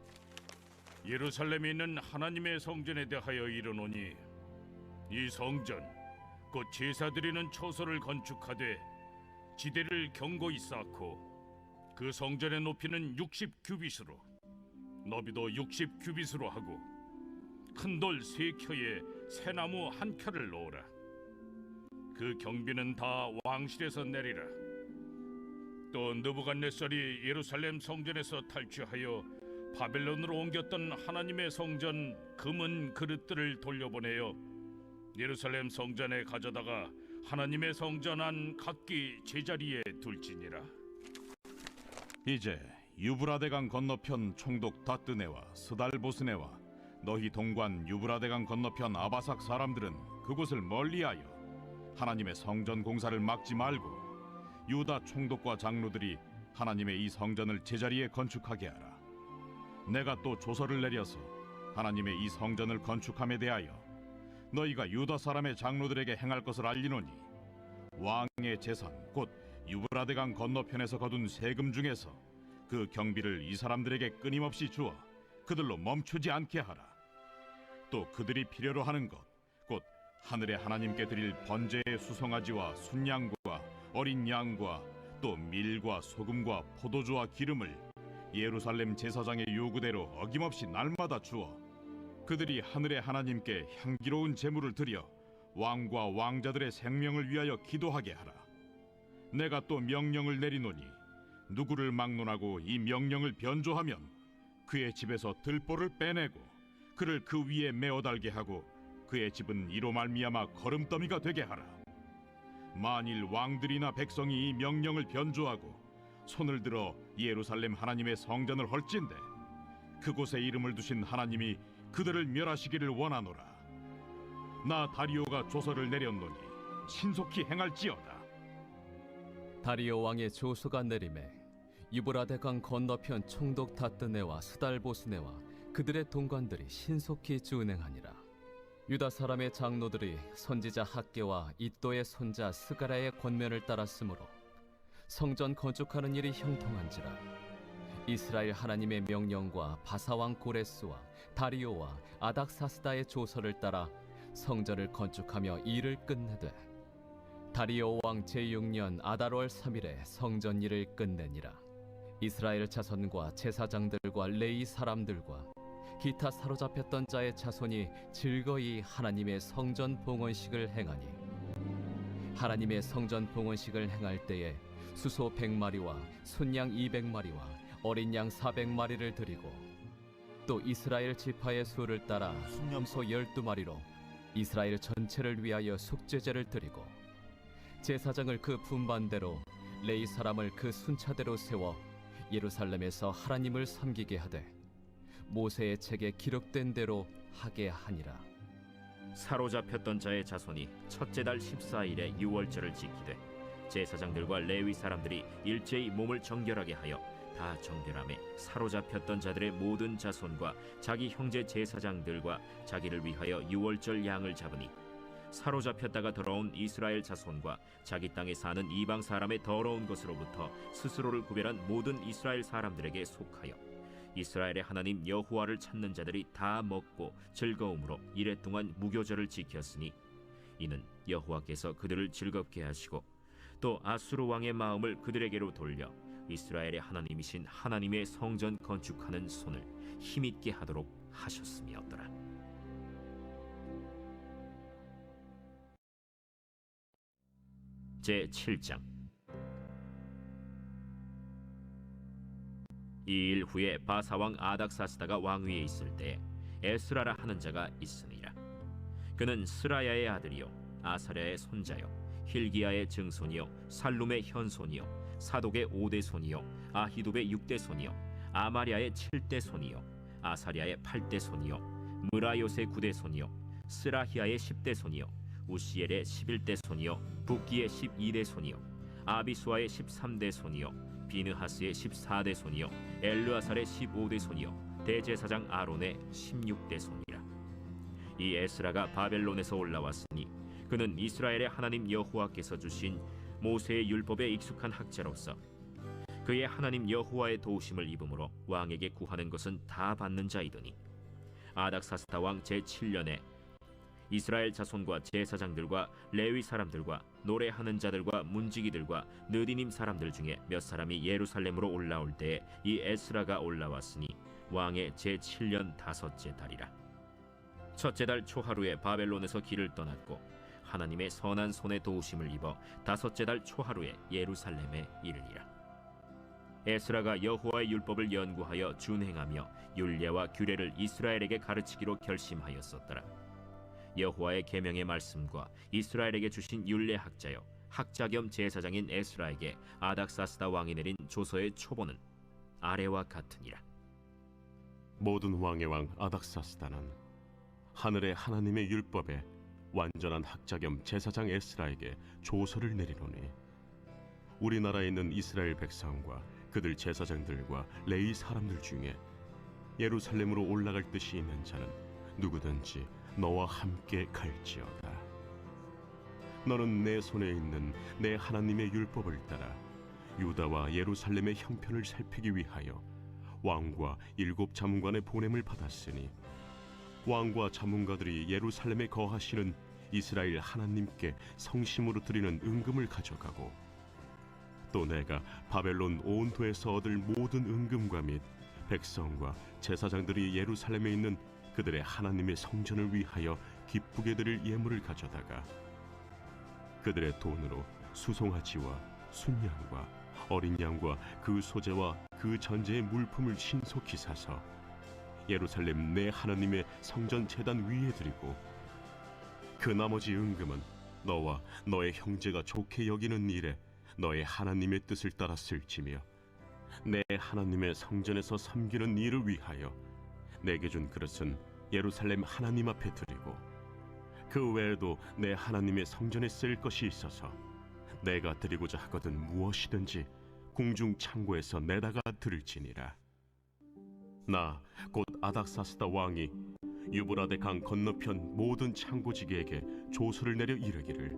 예루살렘에 있는 하나님의 성전에 대하여 이르노니 이 성전 곧 제사드리는 처소를 건축하되 지대를 견고히 쌓고 그 성전의 높이는 60규빗으로 너비도 60규빗으로 하고 큰 돌 3켜에 새나무 1켜를 놓으라. 그 경비는 다 왕실에서 내리라. 또 느부갓네살이 예루살렘 성전에서 탈취하여 바벨론으로 옮겼던 하나님의 성전 금은 그릇들을 돌려보내어 예루살렘 성전에 가져다가 하나님의 성전 안 각기 제자리에 둘지니라. 이제 유브라데강 건너편 총독 다뜨네와 스달보스네와 너희 동관 유브라데강 건너편 아바삭 사람들은 그곳을 멀리하여 하나님의 성전 공사를 막지 말고 유다 총독과 장로들이 하나님의 이 성전을 제자리에 건축하게 하라. 내가 또 조서를 내려서 하나님의 이 성전을 건축함에 대하여 너희가 유다 사람의 장로들에게 행할 것을 알리노니 왕의 재산 곧 유브라데강 건너편에서 거둔 세금 중에서 그 경비를 이 사람들에게 끊임없이 주어 그들로 멈추지 않게 하라. 또 그들이 필요로 하는 것 곧 하늘의 하나님께 드릴 번제의 수송아지와 순양과 어린 양과 또 밀과 소금과 포도주와 기름을 예루살렘 제사장의 요구대로 어김없이 날마다 주어 그들이 하늘의 하나님께 향기로운 제물을 드려 왕과 왕자들의 생명을 위하여 기도하게 하라. 내가 또 명령을 내리노니 누구를 막론하고 이 명령을 변조하면 그의 집에서 들보를 빼내고 그를 그 위에 메어 달게 하고 그의 집은 이로 말미암아 거름더미가 되게 하라. 만일 왕들이나 백성이 이 명령을 변조하고 손을 들어 예루살렘 하나님의 성전을 헐진대 그곳에 이름을 두신 하나님이 그들을 멸하시기를 원하노라. 나 다리오가 조서를 내렸노니 신속히 행할지어다. 다리오 왕의 조서가 내림에 유브라데강 건너편 총독 다뜨네와 스달보스네와 그들의 동관들이 신속히 준행하니라. 유다 사람의 장로들이 선지자 학개와 이또의 손자 스가랴의 권면을 따랐으므로 성전 건축하는 일이 형통한지라. 이스라엘 하나님의 명령과 바사왕 고레스와 다리오와 아닥사스다의 조서를 따라 성전을 건축하며 일을 끝내되 다리오 왕 제6년 아달월 3일에 성전 일을 끝내니라. 이스라엘 자손과 제사장들과 레위 사람들과 기타 사로잡혔던 자의 자손이 즐거이 하나님의 성전 봉헌식을 행하니 하나님의 성전 봉헌식을 행할 때에 수소 100마리와 순양 200마리와 어린 양 400마리를 드리고 또 이스라엘 지파의 수를 따라 순염소 12마리로 이스라엘 전체를 위하여 속죄제를 드리고 제사장을 그 분반대로 레위 사람을 그 순차대로 세워 예루살렘에서 하나님을 섬기게 하되 모세의 책에 기록된 대로 하게 하니라. 사로잡혔던 자의 자손이 첫째 달 14일에 유월절을 지키되 제사장들과 레위 사람들이 일제히 몸을 정결하게 하여 다 정결함에 사로잡혔던 자들의 모든 자손과 자기 형제 제사장들과 자기를 위하여 유월절 양을 잡으니 사로잡혔다가 돌아온 이스라엘 자손과 자기 땅에 사는 이방 사람의 더러운 것으로부터 스스로를 구별한 모든 이스라엘 사람들에게 속하여 이스라엘의 하나님 여호와를 찾는 자들이 다 먹고 즐거움으로 이레 동안 무교절을 지켰으니 이는 여호와께서 그들을 즐겁게 하시고 또 아수르 왕의 마음을 그들에게로 돌려 이스라엘의 하나님이신 하나님의 성전 건축하는 손을 힘있게 하도록 하셨음이었더라. 제7장. 이 일 후에 바사왕 아닥사스다가 왕위에 있을 때에 에스라라 하는 자가 있으니라. 그는 스라야의 아들이요 아사랴의 손자요 힐기야의 증손이요 살룸의 현손이요 사독의 5대 손이요 아히둡의 6대 손이요 아마랴의 7대 손이요 아사랴의 8대 손이요 무라요의 9대 손이요 스라히야의 10대 손이요 우시엘의 11대 손이요 붓기의 12대 손이요 아비수아의 13대 손이요 비느하스의 14대 손이요 엘르아살의 15대 손이요 대제사장 아론의 16대 손이라. 이 에스라가 바벨론에서 올라왔으니 그는 이스라엘의 하나님 여호와께서 주신 모세의 율법에 익숙한 학자로서 그의 하나님 여호와의 도우심을 입음으로 왕에게 구하는 것은 다 받는 자이더니 아닥사스다 왕 제7년에 이스라엘 자손과 제사장들과 레위 사람들과 노래하는 자들과 문지기들과 느디님 사람들 중에 몇 사람이 예루살렘으로 올라올 때에 이 에스라가 올라왔으니 왕의 제7년 5째 달이라. 첫째 달 초하루에 바벨론에서 길을 떠났고 하나님의 선한 손에 도우심을 입어 5째 달 초하루에 예루살렘에 이르니라. 에스라가 여호와의 율법을 연구하여 준행하며 율례와 규례를 이스라엘에게 가르치기로 결심하였었더라. 여호와의 계명의 말씀과 이스라엘에게 주신 율례 학자여 학자 겸 제사장인 에스라에게 아닥사스다 왕이 내린 조서의 초본은 아래와 같으니라. 모든 왕의 왕 아닥사스다는 하늘의 하나님의 율법에 완전한 학자 겸 제사장 에스라에게 조서를 내리노니 우리나라에 있는 이스라엘 백성과 그들 제사장들과 레위 사람들 중에 예루살렘으로 올라갈 뜻이 있는 자는 누구든지 너와 함께 갈지어다. 너는 내 손에 있는 내 하나님의 율법을 따라 유다와 예루살렘의 형편을 살피기 위하여 왕과 7 자문관의 보냄을 받았으니 왕과 자문가들이 예루살렘에 거하시는 이스라엘 하나님께 성심으로 드리는 은금을 가져가고 또 내가 바벨론 온 도에서 얻을 모든 은금과 및 백성과 제사장들이 예루살렘에 있는 그들의 하나님의 성전을 위하여 기쁘게 드릴 예물을 가져다가 그들의 돈으로 수송아지와 순양과 어린 양과 그 소재와 그 전제의 물품을 신속히 사서 예루살렘 내 하나님의 성전 제단 위에 드리고 그 나머지 은금은 너와 너의 형제가 좋게 여기는 일에 너의 하나님의 뜻을 따라 쓸지며 내 하나님의 성전에서 섬기는 일을 위하여 내게 준 그릇은 예루살렘 하나님 앞에 드리고 그 외에도 내 하나님의 성전에 쓸 것이 있어서 내가 드리고자 하거든 무엇이든지 궁중 창고에서 내다가 드릴지니라. 나 곧 아닥사스다 왕이 유브라데 강 건너편 모든 창고지기에게 조서를 내려 이르기를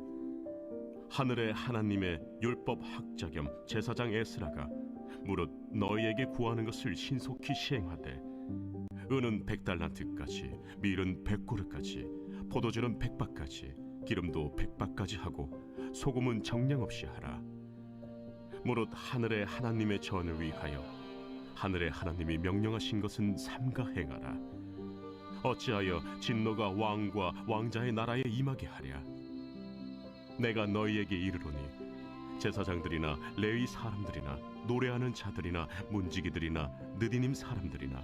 하늘의 하나님의 율법 학자 겸 제사장 에스라가 무릇 너희에게 구하는 것을 신속히 시행하되 은은 100달란트까지 밀은 100고르까지 포도주는 100바까지 기름도 100바까지 하고 소금은 정량 없이 하라. 무릇 하늘의 하나님의 전을 위하여 하늘의 하나님이 명령하신 것은 삼가 행하라. 어찌하여 진노가 왕과 왕자의 나라에 임하게 하랴. 내가 너희에게 이르노니 제사장들이나 레위 사람들이나 노래하는 자들이나 문지기들이나 느디님 사람들이나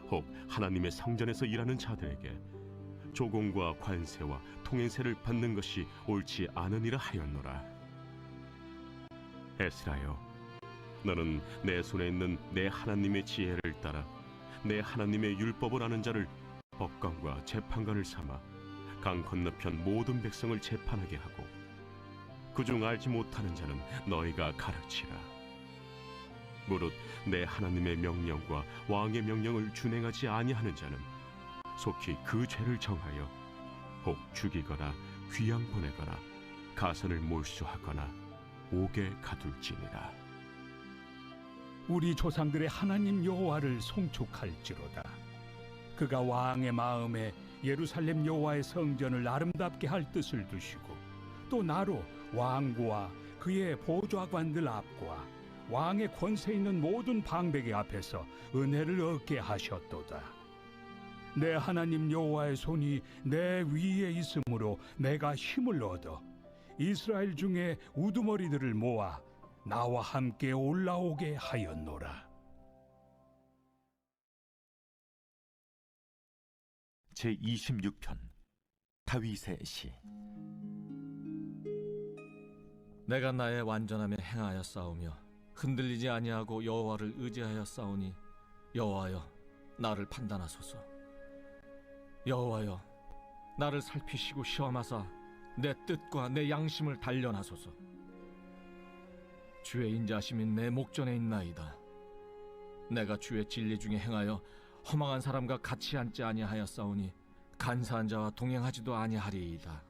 혹 하나님의 성전에서 일하는 자들에게 조공과 관세와 통행세를 받는 것이 옳지 않으니라 하였노라. 에스라여, 너는 내 손에 있는 내 하나님의 지혜를 따라 내 하나님의 율법을 아는 자를 법관과 재판관을 삼아 강 건너편 모든 백성을 재판하게 하고 그중 알지 못하는 자는 너희가 가르치라. 무릇 내 하나님의 명령과 왕의 명령을 준행하지 아니하는 자는 속히 그 죄를 정하여 혹 죽이거나 귀양 보내거나 가선을 몰수하거나 옥에 가둘지니라. 우리 조상들의 하나님 여호와를 송축할지로다. 그가 왕의 마음에 예루살렘 여호와의 성전을 아름답게 할 뜻을 두시고 또 나로 왕과 그의 보좌관들 앞과 왕의 권세 있는 모든 방백의 앞에서 은혜를 얻게 하셨도다. 내 하나님 여호와의 손이 내 위에 있으므로 내가 힘을 얻어 이스라엘 중에 우두머리들을 모아 나와 함께 올라오게 하였노라. 제26편 다윗의 시. 내가 나의 완전함에 행하여 싸우며 흔들리지 아니하고 여호와를 의지하여 싸우니 여호와여 나를 판단하소서. 여호와여 나를 살피시고 시험하사 내 뜻과 내 양심을 단련하소서. 주의 인자하심이 내 목전에 있나이다. 내가 주의 진리 중에 행하여 허망한 사람과 같이 앉지 아니하였사오니 간사한 자와 동행하지도 아니하리이다.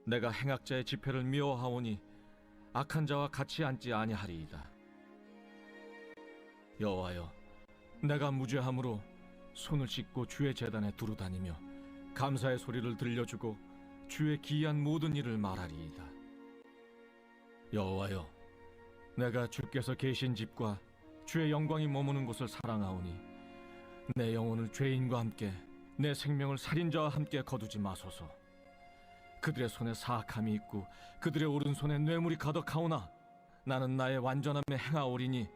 내가 행악자의 집회를 미워하오니 악한 자와 같이 앉지 아니하리이다. 여호와여, 내가 무죄함으로 손을 씻고 주의 제단에 두루 다니며 감사의 소리를 들려주고 주의 기이한 모든 일을 말하리이다. 여호와여, 내가 주께서 계신 집과 주의 영광이 머무는 곳을 사랑하오니 내 영혼을 죄인과 함께 내 생명을 살인자와 함께 거두지 마소서. 그들의 손에 사악함이 있고 그들의 오른손에 뇌물이 가득하오나 나는 나의 완전함에 행하오리니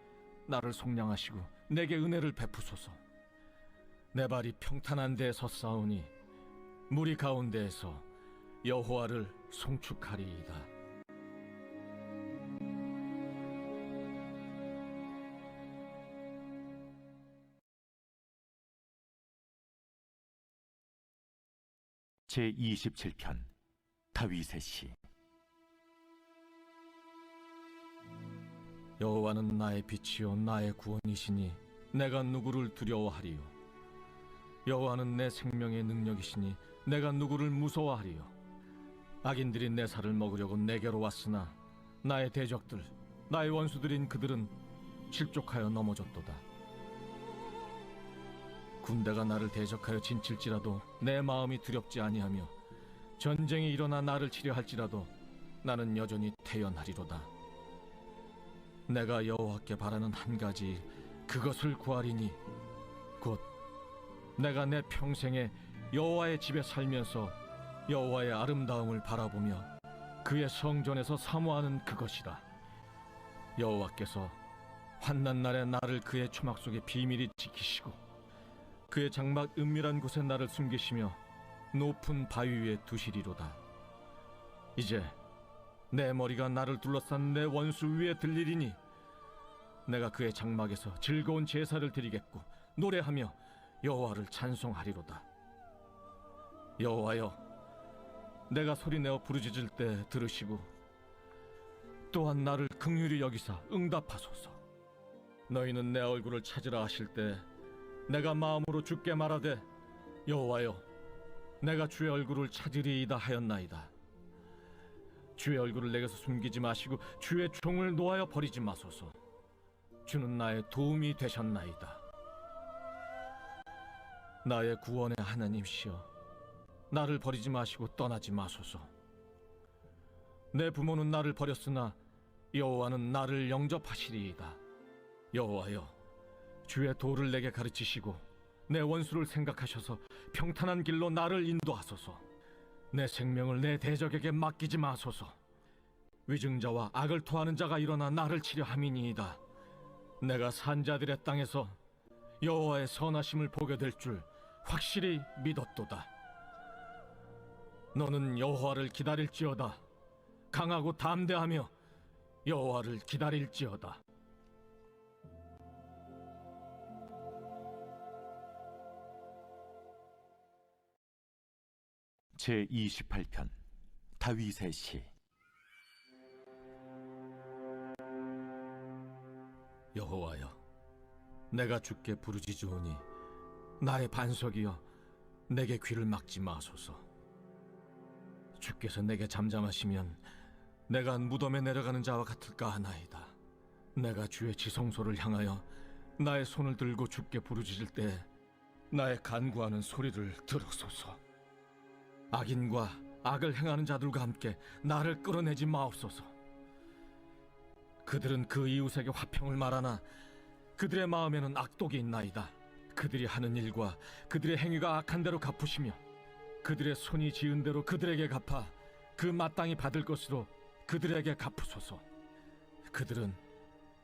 나를 속량하시고 내게 은혜를 베푸소서. 내 발이 평탄한 데에 섰사오니 무리 가운데에서 여호와를 송축하리이다. 제27편 다윗의 시. 여호와는 나의 빛이요 나의 구원이시니 내가 누구를 두려워하리요. 여호와는 내 생명의 능력이시니 내가 누구를 무서워하리요. 악인들이 내 살을 먹으려고 내게로 왔으나 나의 대적들 나의 원수들인 그들은 실족하여 넘어졌도다. 군대가 나를 대적하여 진칠지라도 내 마음이 두렵지 아니하며 전쟁이 일어나 나를 치려 할지라도 나는 여전히 태연하리로다. 내가 여호와께 바라는 한 가지 그것을 구하리니 곧 내가 내 평생에 여호와의 집에 살면서 여호와의 아름다움을 바라보며 그의 성전에서 사모하는 그것이다. 여호와께서 환난 날에 나를 그의 초막 속에 비밀히 지키시고 그의 장막 은밀한 곳에 나를 숨기시며 높은 바위 위에 두시리로다. 이제 내 머리가 나를 둘러싼 내 원수 위에 들리리니 내가 그의 장막에서 즐거운 제사를 드리겠고 노래하며 여호와를 찬송하리로다. 여호와여, 내가 소리내어 부르짖을 때 들으시고 또한 나를 긍휼히 여기사 응답하소서. 너희는 내 얼굴을 찾으라 하실 때 내가 마음으로 주께 말하되 여호와여, 내가 주의 얼굴을 찾으리이다 하였나이다. 주의 얼굴을 내게서 숨기지 마시고 주의 종을 놓아여 버리지 마소서. 주는 나의 도움이 되셨나이다. 나의 구원의 하나님시여, 나를 버리지 마시고 떠나지 마소서. 내 부모는 나를 버렸으나 여호와는 나를 영접하시리이다. 여호와여, 주의 도를 내게 가르치시고 내 원수를 생각하셔서 평탄한 길로 나를 인도하소서. 내 생명을 내 대적에게 맡기지 마소서. 위증자와 악을 토하는 자가 일어나 나를 치려 함이니이다. 내가 산자들의 땅에서 여호와의 선하심을 보게 될 줄 확실히 믿었도다. 너는 여호와를 기다릴지어다. 강하고 담대하며 여호와를 기다릴지어다. 제28편 다윗의 시. 여호와여, 내가 주께 부르짖으오니 나의 반석이여 내게 귀를 막지 마소서. 주께서 내게 잠잠하시면 내가 무덤에 내려가는 자와 같을까 하나이다. 내가 주의 지성소를 향하여 나의 손을 들고 주께 부르짖을 때 나의 간구하는 소리를 들으소서. 악인과 악을 행하는 자들과 함께 나를 끌어내지 마옵소서. 그들은 그 이웃에게 화평을 말하나 그들의 마음에는 악독이 있나이다. 그들이 하는 일과 그들의 행위가 악한 대로 갚으시며 그들의 손이 지은 대로 그들에게 갚아 그 마땅히 받을 것으로 그들에게 갚으소서. 그들은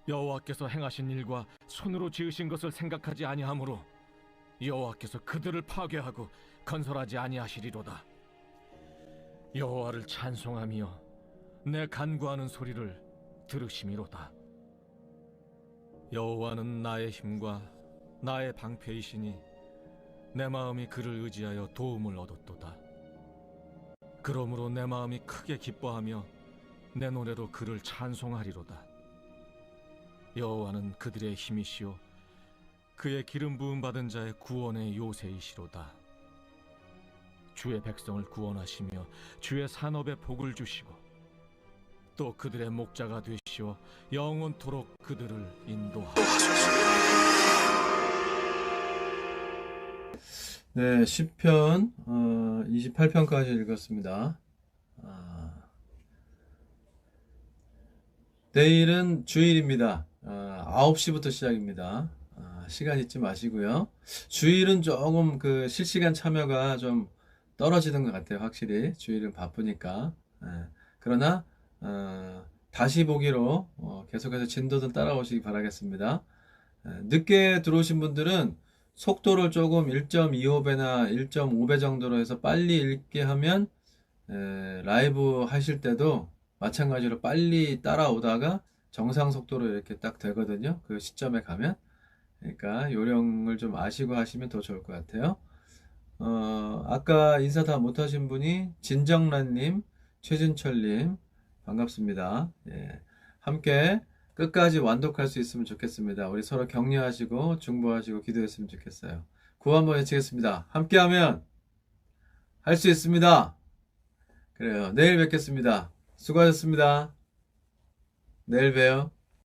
여호와께서 행하신 일과 손으로 지으신 것을 생각하지 아니하므로 여호와께서 그들을 파괴하고 건설하지 아니하시리로다. 여호와를 찬송하며 내 간구하는 소리를 들으심이로다. 여호와는 나의 힘과 나의 방패이시니 내 마음이 그를 의지하여 도움을 얻었도다. 그러므로 내 마음이 크게 기뻐하며 내 노래로 그를 찬송하리로다. 여호와는 그들의 힘이시오 그의 기름 부음 받은 자의 구원의 요새이시로다. 주의 백성을 구원하시며 주의 산업에 복을 주시고 또 그들의 목자가 되시어 영원토록 그들을 인도하소서. 네, 시편 28편까지 읽었습니다. 내일은 주일입니다. 9시부터 시작입니다. 시간 잊지 마시고요. 주일은 조금 그 실시간 참여가 좀 떨어지는 것 같아요. 확실히 주일은 바쁘니까. 그러나 다시 보기로 계속해서 진도 좀 따라오시기 바라겠습니다. 늦게 들어오신 분들은 속도를 조금 1.25배나 1.5배 정도로 해서 빨리 읽게 하면 라이브 하실 때도 마찬가지로 빨리 따라오다가 정상 속도로 이렇게 딱 되거든요. 그 시점에 가면. 그러니까 요령을 좀 아시고 하시면 더 좋을 것 같아요. 아까 인사 다 못하신 분이 진정란님, 최진철님 반갑습니다. 예, 함께 끝까지 완독할 수 있으면 좋겠습니다. 우리 서로 격려하시고 중보하시고 기도했으면 좋겠어요. 구호 한번 외치겠습니다. 함께하면 할 수 있습니다. 그래요. 내일 뵙겠습니다. 수고하셨습니다. 내일 봬요.